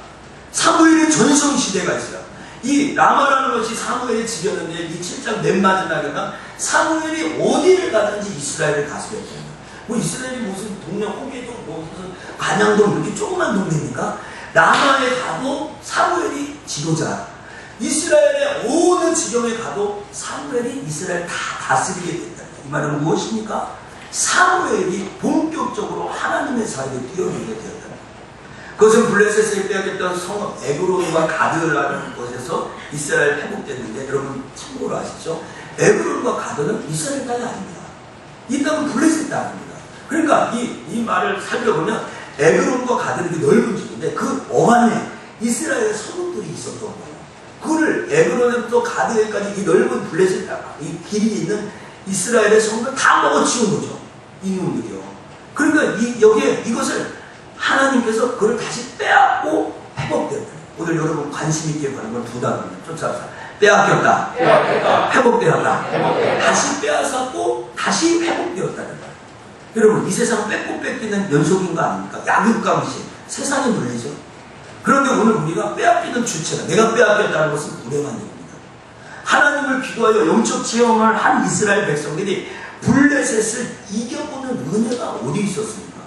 사무엘의 전성시대가 있어요. 이 라마라는 것이 사무엘이 지었는데 이 7장 맨 마지막에는 사무엘이 어디를 가든지 이스라엘을 다스렸잖아요. 뭐 이스라엘이 무슨 동네 호계동 뭐 무슨 반양동 이렇게 조그만 동네입니까? 라마에 가도 사무엘이 지도자. 이스라엘의 어느 지경에 가도 사무엘이 이스라엘 다 다스리게 된다. 이 말은 무엇입니까? 사무엘이 본격적으로 하나님의 사역에 뛰어들게 되었다. 그것은 블레셋에 빼앗겼던 성 에브론과 가드라는 곳에서 이스라엘 회복됐는데, 여러분 참고로 아시죠? 에브론과 가드는 이스라엘 땅이 아닙니다. 이 땅은 블레셋 땅입니다. 그러니까 이 말을 살펴보면 에브론과 가드는 넓은 지역인데 그 어안에 이스라엘의 성읍들이 있었던 거예요. 그거를 에브론부터 가드에까지 이 넓은 블레셋 땅, 이 길이 있는 이스라엘의 성읍을 다 먹어치운 거죠. 이놈들이요. 그러니까 여기에 이것을 하나님께서 그걸 다시 빼앗고 회복되었다. 오늘 여러분 관심 있게 보는 건 두 단어입니다. 쫓아서 빼앗겼다. 회복되었다. 다시 빼앗았고 다시 회복되었다는 거예요. 여러분 이 세상 뺏고 뺏기는 연속인 거 아닙니까? 약육강식 세상의 논리죠. 그런데 오늘 우리가 빼앗기는 주체가, 내가 빼앗겼다는 것은 불행한 일입니다. 하나님을 기도하여 영적 체험을 한 이스라엘 백성들이 블레셋을 이겨보는 은혜가 어디 있었습니까?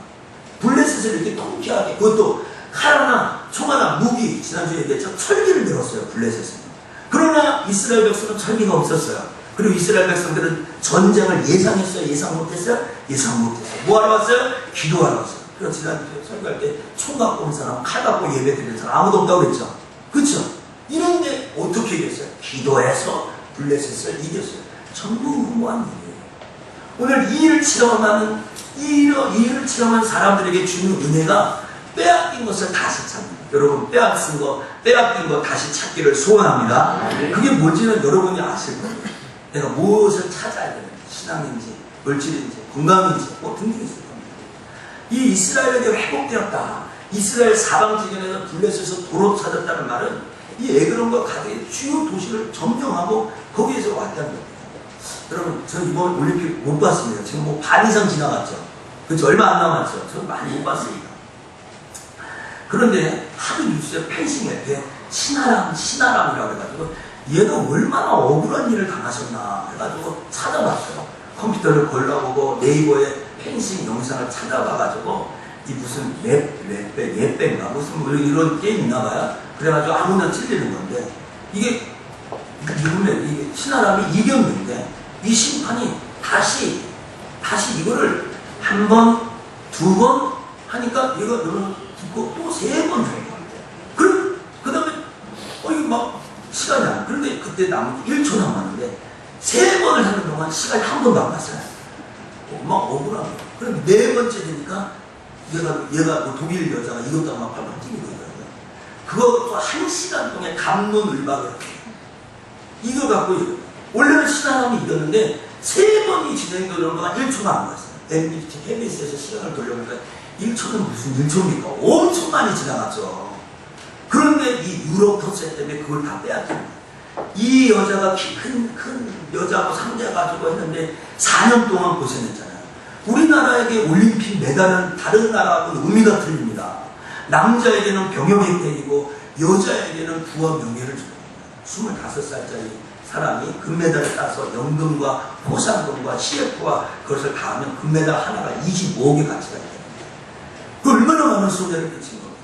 블레셋을 이렇게 통쾌하게, 그것도 칼 하나, 총 하나, 무기, 지난주에 얘기했죠. 철기를 들었어요, 블레셋은. 그러나 이스라엘 백성은 철기가 없었어요. 그리고 이스라엘 백성들은 전쟁을 예상했어요? 예상 못했어요? 예상 못했어요. 뭐 하러 왔어요? 기도하러 왔어요. 그래서 지난주에 설교할 때 총 갖고 온 사람, 칼 갖고 예배 드리는 사람 아무도 없다고 그랬죠. 그렇죠? 이런데 어떻게 이겼어요? 기도해서 블레셋을 이겼어요. 전부 무모한 일이에요. 오늘 이 일을 체험한 사람들에게 주는 은혜가 빼앗긴 것을 다시 찾는, 여러분 빼앗긴 거 다시 찾기를 소원합니다. 그게 뭔지는 여러분이 아실 거예요. 내가 무엇을 찾아야 되는지, 신앙인지 물질인지 건강인지 뭐 등등이 있을 겁니다. 이 이스라엘에게 회복되었다, 이스라엘 사방지근에서 블레셋에서 도로 찾았다는 말은 이 에그론과 가드의 주요 도시를 점령하고 거기에서 왔다는 겁니다. 여러분 저는 이번 올림픽 못 봤습니다. 지금 뭐 반 이상 지나갔죠. 그렇죠? 얼마 안 남았죠. 저는 많이 못 봤습니다. 그런데 하도 뉴스에 펜싱에 신아람이라고 해가지고 얘가 얼마나 억울한 일을 당하셨나 해가지고 찾아봤어요. 컴퓨터를 걸러보고 네이버에 펜싱 영상을 찾아봐가지고 이 무슨 랩배인가 무슨 뭐 이런 게임 있나봐요. 그래가지고 아무나 찔리는 건데 이게 신아람이 이겼는데 이 심판이 다시 이거를 한 번, 두 번 하니까 얘가 너무 듣고 또 세 번 하는 거예요. 그 다음에 이거 막 시간이 안, 그런데 그때 남은 1초 남았는데 세 번을 하는 동안 시간이 한 번도 안 갔어요. 막 억울한 거예요. 그럼 네 번째 되니까 얘가 뭐 독일 여자가 이것도 막 발발 뛰는 거예요. 그것도 1시간 동안 감론을박을 해요. 이거 갖고 원래는 신하람이 이겼는데 세 번이 진행되는 동안 1초가 안 갔어요. KBS에서 시간을 돌려보니까 1초는 무슨 1초입니까? 엄청 많이 지나갔죠. 그런데 이 유럽 터세 때문에 그걸 다 빼앗긴 거예요. 이 여자가 키 큰 여자하고 상대해가지고 했는데 4년 동안 고생했잖아요. 우리나라에게 올림픽 메달은 다른 나라하고는 의미가 틀립니다. 남자에게는 병역 혜택이고 여자에게는 부와 명예를 줍니다. 25살짜리 사람이 금메달을 따서 연금과 포상금과 CF와 그것을 다 하면 금메달 하나가 25억의 가치가 됩니다. 그 얼마나 많은 손해를 끼친 겁니다.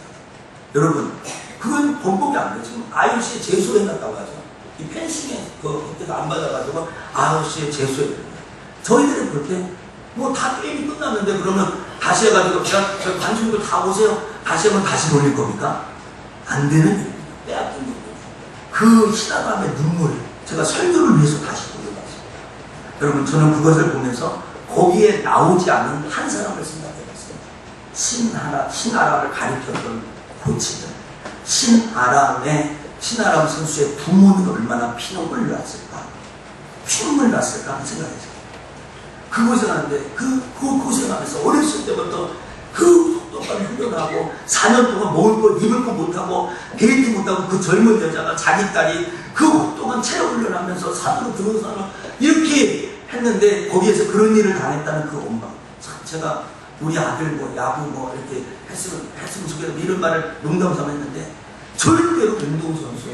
여러분, 그건 번복이 안 돼요. 지금 IOC에 제소해놨다고 하죠. 이 펜싱에 그때도 안 받아가지고 IOC에 제소해놨어요. 저희들이 볼 때 뭐 다 게임이 끝났는데 그러면 다시 해가지고 저 관중들 다 오세요. 다시 하면 다시 돌릴 겁니까? 안 되는 일입니다. 빼앗긴 겁니다. 그 희나감의 눈물, 제가 설교를 위해서 다시 돌려봤습니다. 여러분, 저는 그것을 보면서 거기에 나오지 않은 한 사람을 생각해봤습니다. 신아람을 가리켰던 코치들. 신아람 선수의 부모는 얼마나 피눈물 났을까? 피눈물 났을까? 하는 생각했어요. 그 고생하는데, 그 고생하면서 어렸을 때부터 그 속도감이 훈련하고 4년 동안 먹을 거 입을 거 못하고 데이트 못하고 그 젊은 여자가 자기 딸이 그 동안 체력 훈련하면서 산으로 들어서는 이렇게 했는데 거기에서 그런 일을 당했다는 그 엄마. 참 제가 우리 아들 뭐 야구 뭐 이렇게 했으면 좋겠다 이런 말을 농담삼아 했는데 절대로 운동선수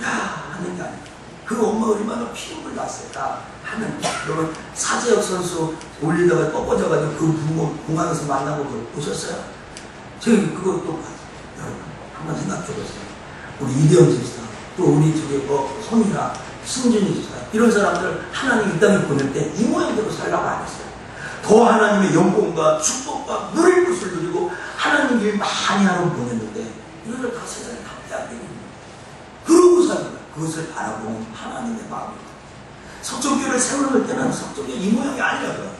하는 게 아니에요. 그 엄마 얼마나 피눈물 났을까 하는. 여러분 사재혁 선수 올리다가 꺾어져가지고 그 부모 공항에서 만나고 그걸 보셨어요? 저희 그것도 여러분 한번 생각해보세요. 우리 이대현 집사 또 우리 저기 손이나 신준이 집사 이런 사람들 하나님 이 땅에 보낼 때 이 모양대로 살라고 안 했어요. 더 하나님의 영광과 축복과 누릴 것을 누리고 하나님 일 많이 하러 보냈는데 이거를 다 세상에 다 빼앗기는 거예요. 그러고 사는 거예요. 그것을 바라보는 하나님의 마음입니다. 석정교회를 세워놓을 때는 석정교회 이 모양이 아니라고요.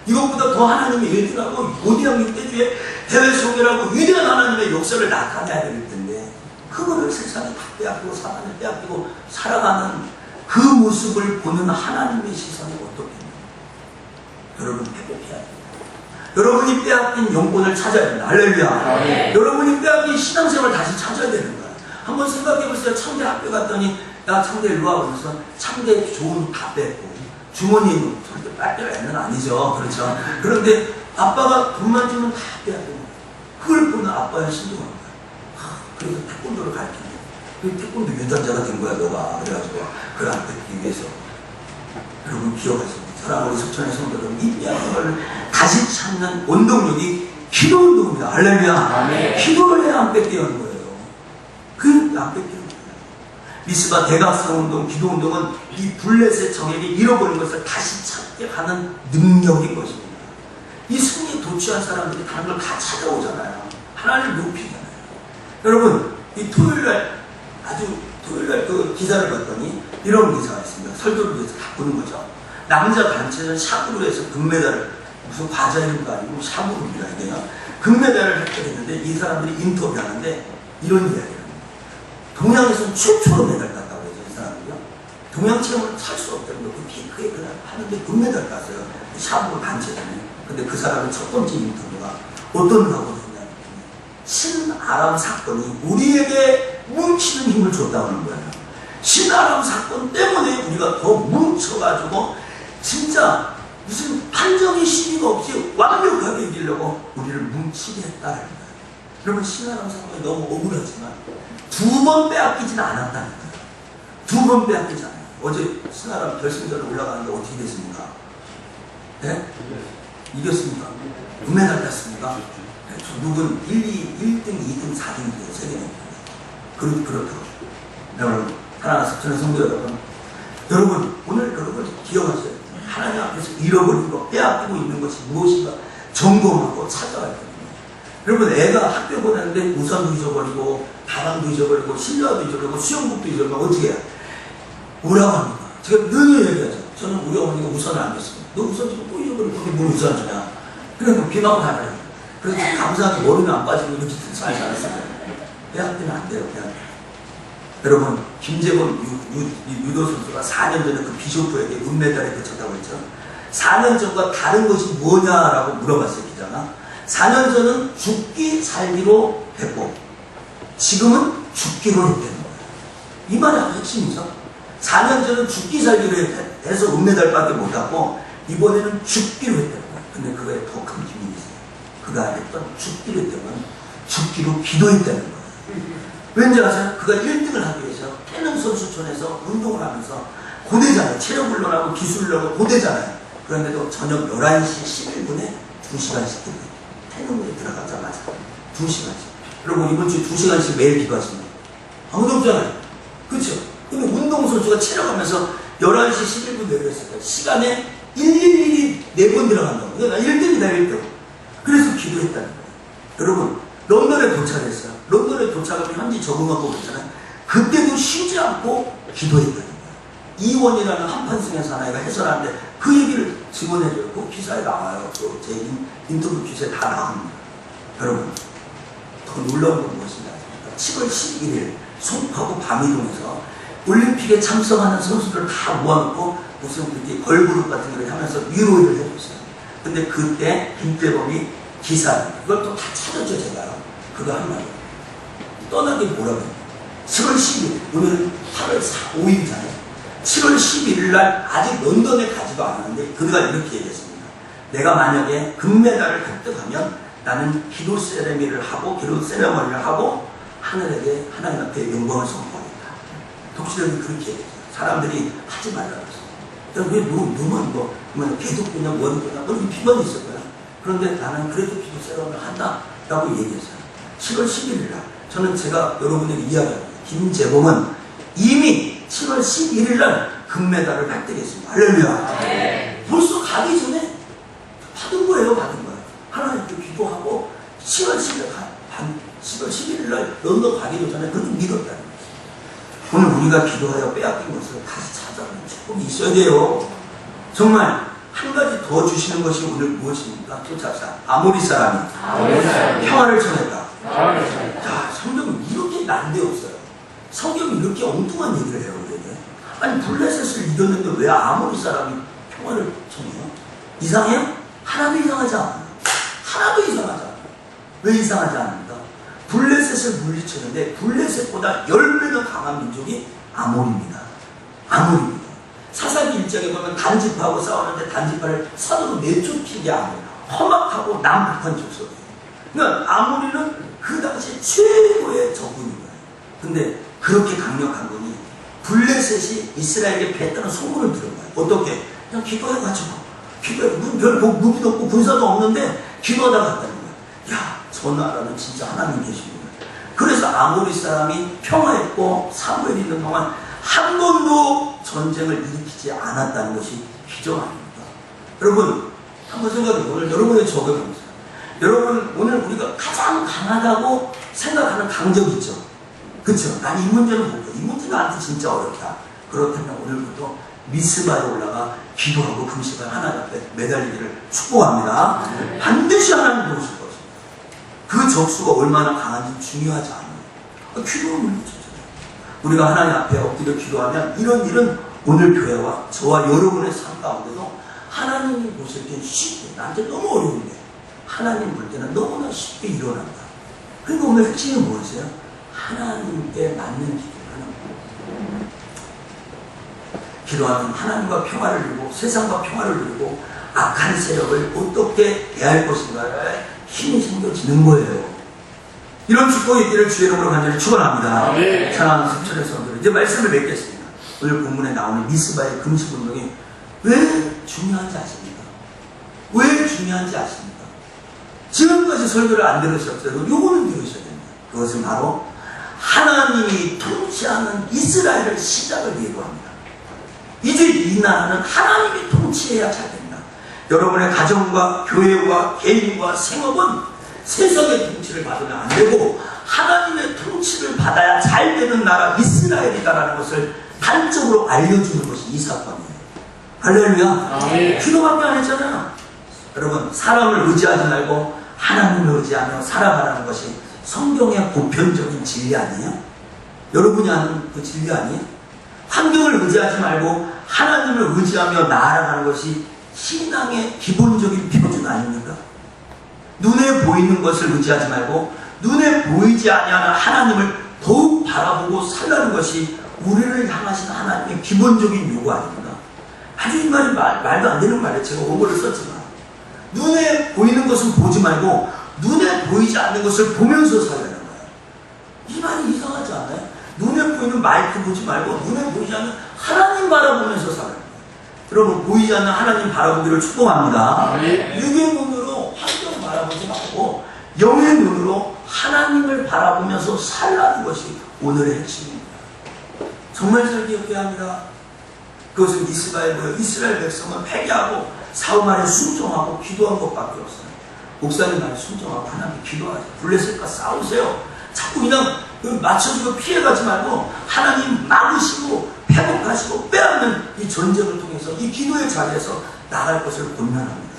이것보다 더 하나님의 일들하고 모디앙 때주에 해외 소개라고 위대한 하나님의 역사를 나타내야 될 텐데 그거를 세상에 다 빼앗기고 사단을 빼앗기고 살아가는 그 모습을 보는 하나님의 시선이 어떻겠냐. 여러분 회복해야 됩니다. 여러분이 빼앗긴 영혼을 찾아야 됩니다. 할렐루야. 네. 여러분이 빼앗긴 신앙생활을 다시 찾아야 되는 거야. 한번 생각해보세요. 창대 학교 갔더니 야 창대 일로 와 그러면서 창대 좋은 다 뺐고 주머니 절대 빨대가 있는 아니죠. 그렇죠. 그런데 아빠가 돈만 주면 다 빼앗기는 거야. 그걸 보는 아빠의 신중한 거야. 그래서 태권도를 가르치는 거야. 그 태권도 유단자가 된 거야 너가. 그래가지고 그걸 안 뺏기 위해서. 여러분 기억하세요. 사랑하는 석천의 성도 여러분, 이 빼앗긴 걸 다시 찾는 원동력이 기도 운동입니다. 할렐루야. 기도를 해야 안 뺏기는 거예요. 그 안 뺏기는 거예요. 미스바 대각성 운동, 기도 운동은 이 블레셋 정액이 잃어버린 것을 다시 찾게 하는 능력인 것입니다. 이 승리에 도취한 사람들이 다른 걸 다 찾아오잖아요. 하나님을 높이잖아요. 여러분, 이 토요일날 그 기사를 봤더니 이런 기사가 있습니다. 설교를 위해서 바꾸는 거죠. 남자 단체전 샤브로 해서 금메달을 무슨 과자 이름도 아니고 샤브로입니다. 이게요. 금메달을 획득했는데 이 사람들이 인터뷰하는데 이런 이야기를 합니다. 동양에서는 최초로 메달 땄다고 해서 이 사람들이요. 동양 체험을 살 수 없다는 거, 그 피크에 그날 하는데 금메달 땄어요. 샤브로 단체전에. 근데 그 사람의 첫 번째 인터뷰가 어떤 각오를 했냐면 신아람 사건이 우리에게 뭉치는 힘을 줬다고 하는 거예요. 신아람 사건 때문에 우리가 더 뭉쳐가지고 진짜 무슨 한정의 시비가 없이 완벽하게 이기려고 우리를 뭉치게 했다는 거예요. 여러분 신아람 사건이 너무 억울하지만 두 번 빼앗기지는 않았다는 거예요. 두 번 빼앗기지 않아요. 어제 신아람 결승전에 올라가는데 어떻게 됐습니까? 네? 이겼습니까? 금메달 땄습니까? 네, 누군 1등, 2등, 4등이에요. 세계는. 그렇다고. 여러분, 하나님 석천의 성도 여러분. 여러분, 오늘 여러분 기억하세요. 하나님 앞에서 잃어버린 거, 빼앗기고 있는 것이 무엇인가 점검하고 찾아가야 됩니다. 여러분, 애가 학교 보냈는데 우산도 잊어버리고, 가방도 잊어버리고, 신라도 잊어버리고, 수영복도 잊어버리고, 어떻게 해요? 오라고 합니다. 제가 늘 얘기하죠. 저는 우리 어머니가 우산을 안 줬습니다. 너 우산 지금 또 잊어버리고, 그게 뭘 우산 주냐? 그러니까 비 맞고 다녀요. 그래서 감사하게 머리는 안 빠지고 이렇게 잘 살았어요. 빼앗기면 안 돼요, 빼앗기면. 여러분, 김재범 유도 선수가 4년 전에 그 비쇼프에게 은메달에 그쳤다고 했죠. 4년 전과 다른 것이 뭐냐라고 물어봤어요, 기자가. 4년 전은 죽기 살기로 했고, 지금은 죽기로 했다는 거예요. 이 말이 아주 핵심이죠. 4년 전은 죽기 살기로 해서 은메달밖에 못 땄고, 이번에는 죽기로 했다는 거예요. 근데 그거에 더 큰 비밀이 있어요. 그가 했던 죽기로 했던 건 죽기로 기도했다는 거예요. 왠지 아세요? 그가 1등을 하기 위해서 태릉 선수촌에서 운동을 하면서 고되잖아요. 체력 훈련하고 기술 훈련하고 고되잖아요. 그런데도 저녁 11시 11분에 2시간씩 뛰고 태릉에 들어가자마자 2시간씩. 여러분 이번 주에 2시간씩 매일 기도하십니다. 아무도 없잖아요. 그렇죠? 근데 운동선수가 체력하면서 11시 11분 내렸을 때 시간에 111이 4번 들어간다고. 그러니까 1등이다 1등. 그래서 기도했다는 거예요. 여러분 런던에 도착했어요. 런던에 도착하면 현지 적응하고 그랬잖아요. 그때도 쉬지 않고 기도했다는 거예요. 이원이라는 한판승의 사나이가 해설하는데 그 얘기를 증언해줘요. 그 기사에 나와요. 제 인터뷰 기사에 다 나옵니다. 여러분, 더 놀라운 건 무엇인지 아십니까? 7월 11일 송파구 밤이동에서 올림픽에 참석하는 선수들을 다 모아놓고 무슨 그렇게 걸그룹 같은 걸 하면서 위로를 해줬어요. 근데 그때 김재범이 기사, 그걸 또 다 찾았죠, 제가요. 그거 한 말이에요. 떠나기 뭐라고 해요? 7월 10일, 오늘은 8월 5일이잖아요. 7월 11일 날 아직 런던에 가지도 않았는데 그가 이렇게 얘기했습니다. 내가 만약에 금메달을 획득하면 나는 기도 세레머니를 하고 하늘에게 하나님 앞에 영광을 선포하겠다. 독실형이 그렇게 얘기했어요. 사람들이 하지 말라고 했어요. 왜 너만 개독교냐 원교냐 뭐 비판이 있을 거야. 그런데 나는 그래도 기도 세레머니를 한다라고 얘기했어요. 7월 11일 날 저는 제가 여러분에게 이야기합니다. 김재범은 이미 7월 11일 날 금메달을 획득했습니다. 할렐루야. 네. 벌써 가기 전에 받은 거예요. 하나님께 기도하고 10월 11일 날 런던 가기도 전에 그렇게 믿었다는 거예요. 오늘 우리가 기도하여 빼앗긴 것을 다시 찾아가는 축복이 있어야 돼요. 정말 한 가지 더 주시는 것이 오늘 무엇입니까? 쫓아서 아모리 사람이 평화를 청했다. 자, 성경은 이렇게 난데없어요. 성경이 이렇게 엉뚱한 얘기를 해요. 우리에게. 아니 블레셋을 이겼는데 왜 아모리 사람이 평화를 청해요? 이상해요? 하나도 이상하지 않아요. 하나도 이상하지 않아요. 왜 이상하지 않습니까? 블레셋을 물리쳤는데 블레셋보다 10배는 강한 민족이 아몬입니다. 아몬입니다. 사사기 1장에 보면 단지파하고 싸우는데 단지파를 산으로 내쫓은 게 아몬. 험악하고 남북한 족속이에요. 그러니까 아몬이는 그 당시 최고의 적군인 거예요. 근데 그렇게 강력한 분이 블레셋이 이스라엘에게 패했다는 소문을 들은 거예요. 어떻게? 그냥 기도해 가지고 기도해. 별 무기도 없고 군사도 없는데 기도하다 갔다는 거예요. 야, 저 나라는 진짜 하나님 계시구나. 그래서 아모리 사람이 평화했고 사무엘 있는 동안 한 번도 전쟁을 일으키지 않았다는 것이 기적 아닙니까? 여러분 한번 생각해보세요. 오늘 여러분의 적용해보세요. 여러분 오늘 우리가 가장 강하다고 생각하는 강적이 있죠. 그렇죠? 난 이 문제는 못 봐. 이 문제는 나한테 진짜 어렵다. 그렇다면 오늘부터 미스바에 올라가 기도하고 금식하는 하나님 앞에 매달리기를 축복합니다. 반드시 하나님 도우실 것입니다. 그 적수가 얼마나 강한지 중요하지 않아요. 기도는 물리쳐줘요. 우리가 하나님 앞에 엎드려 기도하면 이런 일은 오늘 교회와 저와 여러분의 삶 가운데도 하나님이 보실 때는 쉽게, 나한테 너무 어려운데 하나님 볼 때는 너무나 쉽게 일어난다. 그러니까 오늘 핵심은 무엇이에요? 하나님께 맞는 기도를 하는 거예요. 기도하면 하나님과 평화를 누리고 세상과 평화를 누리고 악한 세력을 어떻게 대할 것인가에 힘이 생겨지는 거예요. 이런 축복이 있기를 주의 이름으로 간절히 축원합니다. 사랑하는 성철의 성도들, 이제 말씀을 맺겠습니다. 오늘 본문에 나오는 미스바의 금식 운동이 왜 중요한지 아십니까? 왜 중요한지 아십니까? 지금까지 설교를 안 들으셨어도 요거는 들으셔야 됩니다. 그것은 바로 하나님이 통치하는 이스라엘을 시작을 예고합니다. 이제 이 나라는 하나님이 통치해야 잘 됩니다. 여러분의 가정과 교회와 개인과 생업은 세상의 통치를 받으면 안 되고 하나님의 통치를 받아야 잘 되는 나라 이스라엘이다라는 것을 단적으로 알려주는 것이 이 사건이에요. 할렐루야. 기도밖에 안 했잖아요. 여러분 사람을 의지하지 말고 하나님을 의지하며 살아가라는 것이 성경의 보편적인 진리 아니에요? 여러분이 아는 그 진리 아니에요? 환경을 의지하지 말고 하나님을 의지하며 나아가는 것이 신앙의 기본적인 표준 아닙니까? 눈에 보이는 것을 의지하지 말고 눈에 보이지 아니하는 하나님을 더욱 바라보고 살라는 것이 우리를 향하신 하나님의 기본적인 요구 아닙니까? 아주 이 말이 말도 안 되는 말이에요. 제가 원고를 썼지만 눈에 보이는 것은 보지 말고 눈에 보이지 않는 것을 보면서 살라는 거예요. 이 말이 이상하지 않아요? 눈에 보이는 마이크 보지 말고 눈에 보이지 않는 하나님 바라보면서 살아요. 여러분 보이지 않는 하나님 바라보기를 축복합니다. 육의 눈으로 환경 바라보지 말고 영의 눈으로 하나님을 바라보면서 살라는 것이 오늘의 핵심입니다. 정말 잘 기억해야 합니다. 그것은 이스라엘 백성은 회개하고 사울 말에 순종하고 기도한 것밖에 없어요. 목사님 말에 순종하고 하나님 기도하세요. 블레셋과 싸우세요. 자꾸 그냥 맞춰주고 피해가지 말고 하나님 막으시고 회복하시고 빼앗는 이 전쟁을 통해서 이 기도의 자리에서 나갈 것을 권면합니다.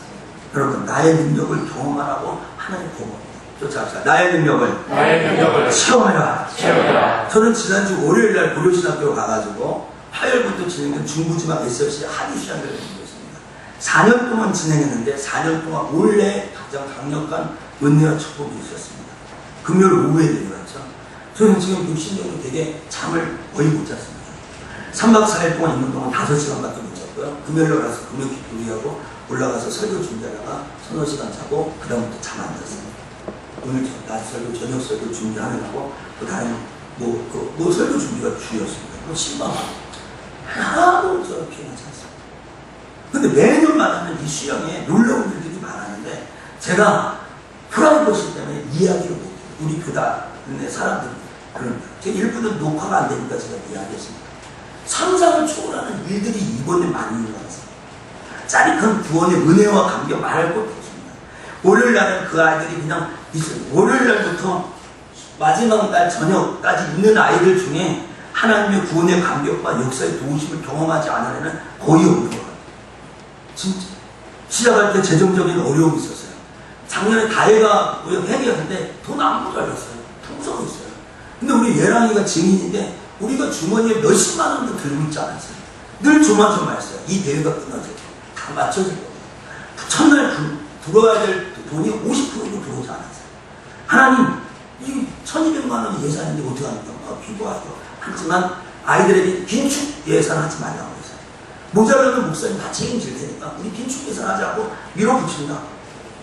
여러분 나의 능력을 경험하라고 하나님 고맙습니다. 쫓아갑시다. 나의 능력을 체험해라. 저는 지난주 월요일날 고려신학교 가가지고 화요일부터 진행된 중부지방 SLC 한의수양을 했습니다. 4년 동안 진행했는데 4년 동안 원래 가장 강력한 은혜와 축복이 있었습니다. 금요일 오후에 내려왔죠. 저는 지금 60년이 되게 잠을 거의 못 잤습니다. 3박 4일 동안 있는 동안 5시간밖에 못 잤고요. 금요일에 가서 금요 기도하고 올라가서 설교 준비하다가 3-4시간 자고 그 다음부터 잠 안 잤습니다. 오늘 낮 설교, 저녁 설교 준비하느라고 그 다음 설교 준비가 주였습니다. 신방하고 하나도 저렇게 하지 않습니다. 근데 매년마다 하는 이 수영에 놀라운 일들이 많았는데 제가 프라이버시 때문에 이야기를 못해요. 우리 교단의 사람들이 그럽니다. 제가 일부는 녹화가 안 되니까 제가 이야기했습니다. 상상을 초월하는 일들이 이번에 많이 일어났어요. 짜릿한 구원의 은혜와 감격 말할 것도 없습니다. 월요일 날은 그 아이들이 그냥 있어요. 월요일 날부터 마지막 날 저녁까지 있는 아이들 중에 하나님의 구원의 감격과 역사의 도우심을 경험하지 않은 애는 거의 없는 것 같아요. 진짜. 시작할 때 재정적인 어려움이 있었어요. 작년에 다혜가 회계였는데 돈 아무것도 안 줬어요. 풍성이 있어요. 근데 우리 예랑이가 증인인데 우리가 주머니에 몇십만 원도 들고 있지 않았어요. 늘 조마조마했어요. 이 대회가 끝나죠. 다 맞춰질 거예요. 첫날 들어와야 될 돈이 50%도 들어오지 않았어요. 하나님, 이 1200만 원 예산인데 어떻게 합니까? 기도하죠. 하지만 아이들에게 긴축 예산하지 말라고 했어요. 모자라는 목사님 다 책임질 테니까 우리 긴축 예산하자고 밀어붙인다.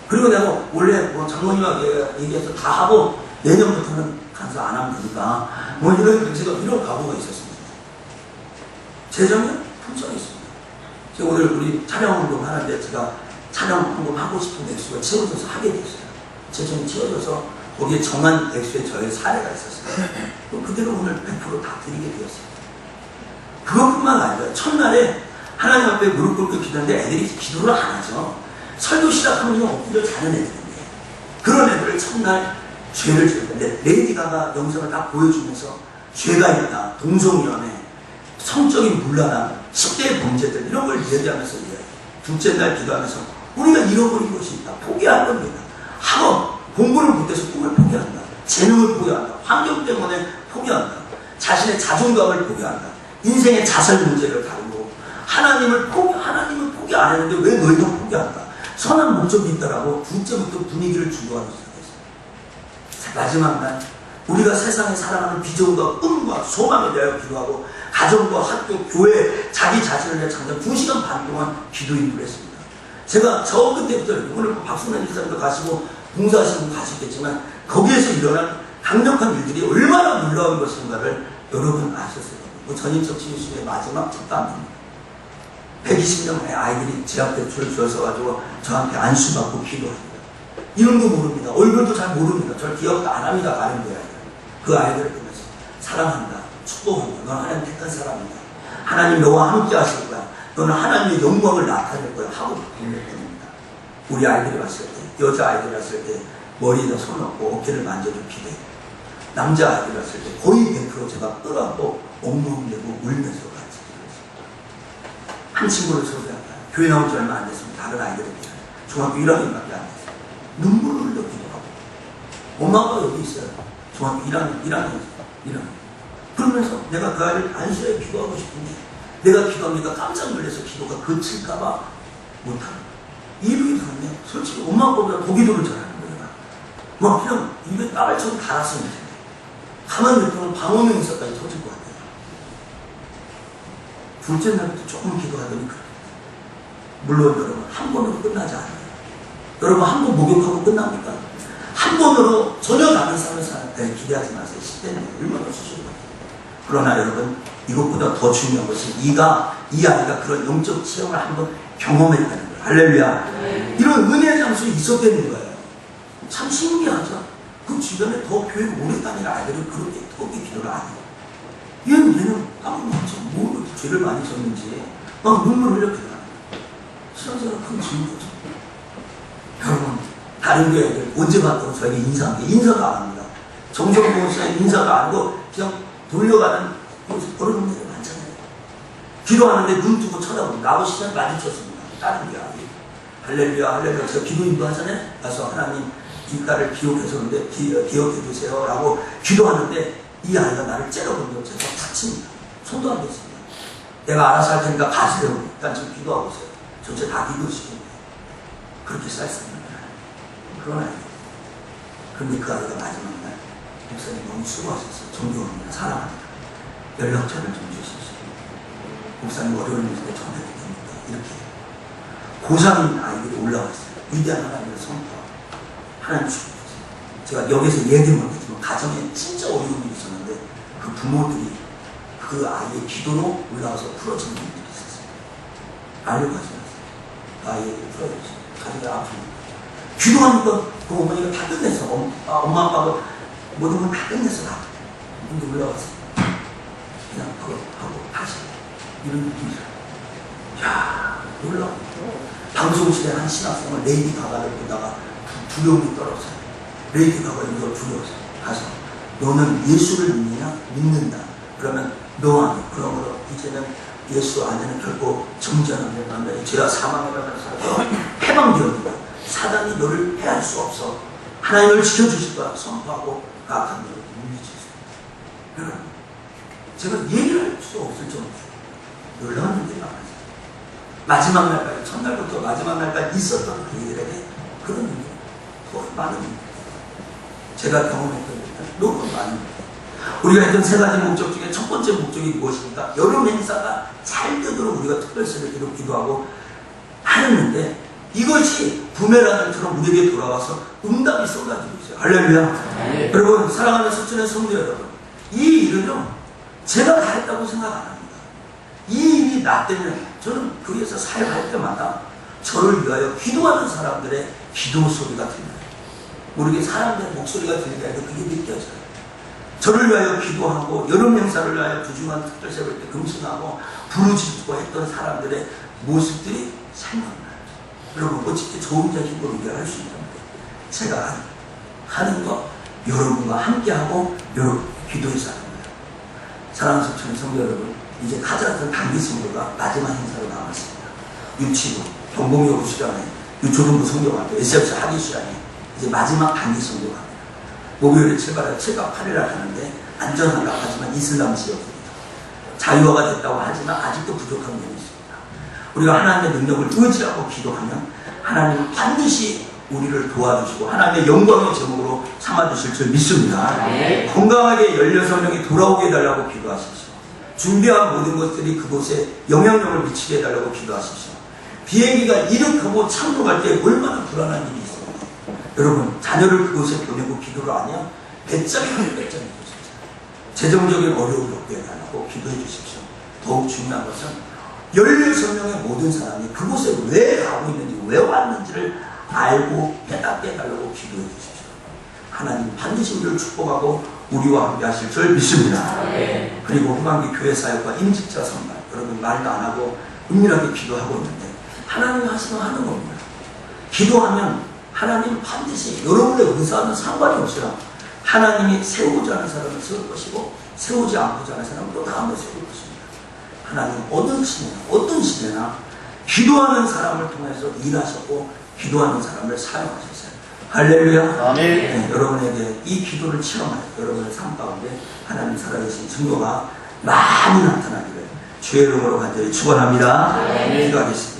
그리고 내가 원래 뭐 장모님하고 얘기해서 다 하고 내년부터는 간섭 안 하면 되니까 뭐 이런 각오가 있었습니다. 재정이 풍성이 있습니다. 제가 오늘 우리 촬영 운동 하는데 제가 촬영 한번 하고 싶은 액수가 채워져서 하게 됐어요. 재정이 채워져서 거기에 정한 액수의 저의 사례가 있었어요. 그대로 오늘 100% 다 드리게 되었어요. 그것뿐만 아니라 첫날에 하나님 앞에 무릎 꿇고 기도하는데 애들이 기도를 안 하죠. 설교 시작하면 엎드려 자는 애들인데 그런 애들을 첫날 죄를 지었는데 레이디 가가 영상을 다 보여주면서 죄가 있다, 동성연애, 성적인 문란함, 10대의 범죄들 이런 걸 얘기하면서 둘째 날 기도하면서 우리가 잃어버린 것이 있다. 포기할 겁니다. 학업, 공부를 못해서 꿈을 포기한다. 재능을 포기한다. 환경 때문에 포기한다. 자신의 자존감을 포기한다. 인생의 자살 문제를 다루고 하나님을 포기 안 했는데 왜 너희가 포기한다. 선한 목적이 있다라고 둘째부터 분위기를 주도하기 시작했어요. 마지막 날 우리가 세상에 살아가는 비전과 꿈과 소망에 대하여 기도하고 가정과 학교, 교회, 자기 자신을 위해 장장 2시간 반 동안 기도 인도를 했습니다. 제가 저 그때부터 오늘 박순환 일사님도 가시고 봉사하시는 분 가시겠지만 거기에서 일어난 강력한 일들이 얼마나 놀라운 것인가를 여러분 아셨어요. 전인적 치유술의 마지막 첫 단계입니다. 120년 만에 아이들이 제 앞에 줄을 서가지고 저한테 안수받고 기도합니다. 이름도 모릅니다. 얼굴도 잘 모릅니다. 절 기억도 안 합니다. 가는 거예요. 그 아이들을 보면서 사랑한다. 축복한다. 너는 하나님 택한 사람이다. 하나님 너와 함께 하실 거야. 너는 하나님의 영광을 나타낼 거야. 하고 보냅니다. 우리 아이들이 왔을 때, 여자 아이들이 왔을 때 머리에다 손 얹고 어깨를 만져주기도 해요. 남자 아이들이 왔을 때 거의 100% 제가 끌어안고 엉엉 내고 울면서 같이 기도했습니다. 한 친구를 소개합니다. 교회 나온 지 얼마 안 됐습니다. 다른 아이들입니다. 중학교 1학년밖에 안 됐어요. 눈물을 흘려 기도하고 엄마 아빠가 여기 있어요. 중학교 1학년. 그러면서 내가 그 아이를 안수해 기도하고 싶은데 내가 기도하니까 깜짝 놀라서 기도가 그칠까봐 못하는 이름이 그런데 솔직히 엄마 아빠보다 더 기도를 잘하는 거예요. 막 그냥 입에 따발처럼 달았으면 돼. 가만히 있으면 방어능 있어까지 터질 것 같아요. 둘째 날부터 조금 기도하더니 그래요. 물론 여러분 한 번으로 끝나지 않아요. 여러분 한 번 목욕하고 끝납니까? 한 번으로 전혀 다른 삶을 사는데 기대하지 마세요. 10대는 얼마나 수술을 받아요. 그러나 여러분 이것보다 더 중요한 것은 이 아이가 그런 영적 체험을 한번 경험했다는 거예요. 할렐루야. 이런 은혜의 장소에 있었다는 거예요. 참 신기하죠. 그 주변에 더 교회 오래 다니는 아이들은 그렇게 기도를 안 해요. 얘는 까먹었죠. 뭐 죄를 많이 졌는지 막 눈물 흘려 기도하는 거예요. 신앙생활 큰 증거죠. 여러분 다른 교회들 언제 봤다고 저에게 인사도 안 합니다. 정정보 목사님 인사도 안 하고 그냥 돌려가는 어른들이 많잖아요. 기도하는데 눈 뜨고 쳐다보고 나하고 시간 마주쳤습니다. 다른 교회 할렐루야 제가 기도 인도하잖아요. 가서 하나님 이 딸을 기억해서 그런데 기억해 주세요 라고 기도하는데 이 아이가 나를 째려보면 제가 다칩니다. 손도 안 댔습니다. 내가 알아서 할 테니까 가세요. 일단 지금 기도하고 있어요. 전체 다 기도시키는데 그렇게 쌀습니다. 그런 아이들. 그런데 그 아이가 마지막 날 목사님 너무 수고하셨어요. 존경합니다. 사랑합니다. 연락처를 좀 주십시오. 목사님 월요일 때 전화를 드립니다. 이렇게 고3인 아이들이 올라왔어요. 위대한 하나님의 성과. 하나님 축복해주세요. 제가 여기서 얘기 못했지만 가정에 진짜 어려운 일이 있었는데 그 부모들이 그 아이의 기도로 올라와서 풀어지는 일이 있었어요. 알려고 하지 마세요. 아이에게 풀어주세요. 가정이 아픕니다. 기도하니까 그 어머니가 다 끝냈어. 엄마 아빠가 모든 건 다 끝냈어. 다. 근데 올라와서 그냥 그거 하고 다시 이런 느낌이 들어요. 야 놀라워. 방송실에 한 신학생을 레이디 가가를 보다가 두려움이 떨어져요. 레이디 가가 이거 두려워서 가서 너는 예수를 믿느냐? 믿는다. 그러면 너와 그러므로 이제는 예수 안에는 결코 정죄하는 만나니 죄와 사망이라는 사람이 해방되었다. 사단이 너를 해할 수 없어. 하나님을 지켜주실 거야. 선포하고 악한 너를 물리칠 수 있다. 여러분, 제가 얘기할 수 없을 정도로 놀라운 일이 많아요. 마지막 날까지, 첫날부터 마지막 날까지 있었던 그들에게 그런 일이 더 많은 일입니다. 제가 경험했던 일은 너무 많은 일입니다. 우리가 했던 세 가지 목적 중에 첫 번째 목적이 무엇입니까? 여름 행사가 잘 되도록 우리가 특별세를 기도하고 하였는데 이것이 부메랑처럼 우리에게 돌아와서 응답이 쏟아지고 있어요. 할렐루야. 네. 여러분, 사랑하는 수천의 성도 여러분, 이 일은요 제가 다 했다고 생각 안 합니다. 이 일이 나 때문에 저는 교회에서 사역할 때마다 저를 위하여 기도하는 사람들의 기도 소리가 들려요. 모르게 사람들의 목소리가 들리게 하는데 그게 느껴져요. 저를 위하여 기도하고 여름 행사를 위하여 부중한 특별 세울 때 금식하고 부르짖고 했던 사람들의 모습들이 생각나요. 여러분, 어떻게 저 혼자 힘으로 이걸 할 수 있답니다. 제가 하는 거 여러분과 함께하고 여러분 기도해서 하는 거예요. 사랑하는 성천 성도 여러분, 이제 가장 단기 성도가 마지막 행사로 나왔습니다. 유치부, 경공여고 수련회, 유초등부 성경학교, SFC 학위 수련회, 이제 마지막 단기 성도가 합니다. 목요일에 7박 8일 하는데 안전하다고 하지만 이슬람 지역입니다. 자유화가 됐다고 하지만 아직도 부족한 면이 있습니다. 우리가 하나님의 능력을 의지하고 기도하면 하나님은 반드시 우리를 도와주시고 하나님의 영광의 제목으로 삼아주실 줄 믿습니다. 네. 건강하게 16명이 돌아오게 해달라고 기도하십시오. 준비한 모든 것들이 그곳에 영향력을 미치게 해달라고 기도하십시오. 비행기가 이륙하고 착륙할 때 얼마나 불안한 일이 있습니까? 여러분, 자녀를 그곳에 보내고 기도를 안 해요? 배짱이 진짜. 재정적인 어려움을 없게 해달라고 기도해 주십시오. 더욱 중요한 것은 16명의 모든 사람이 그곳에 왜 가고 있는지, 왜 왔는지를 알고 깨닫게 해달라고 기도해 주십시오. 하나님 반드시 우리를 축복하고 우리와 함께 하실 줄 믿습니다. 네. 그리고 후반기 교회 사역과 임직자 선발, 여러분 말도 안 하고 은밀하게 기도하고 있는데 하나님이 하시면 하는 겁니다. 기도하면 하나님 반드시 여러분의 의사와는 상관이 없어요. 하나님이 세우고자 하는 사람을 세울 것이고 세우지 않고자 하는 사람은 또 다음에 세울 것입니다. 하나님 어떤 시대나 기도하는 사람을 통해서 일하셨고 기도하는 사람을 사용하셨어요. 할렐루야. 아멘. 네, 여러분에게 이 기도를 체험하여 여러분의 삶 가운데 하나님 살아계신 증거가 많이 나타나기를 주의 이름으로 간절히 축원합니다. 기도하겠습니다.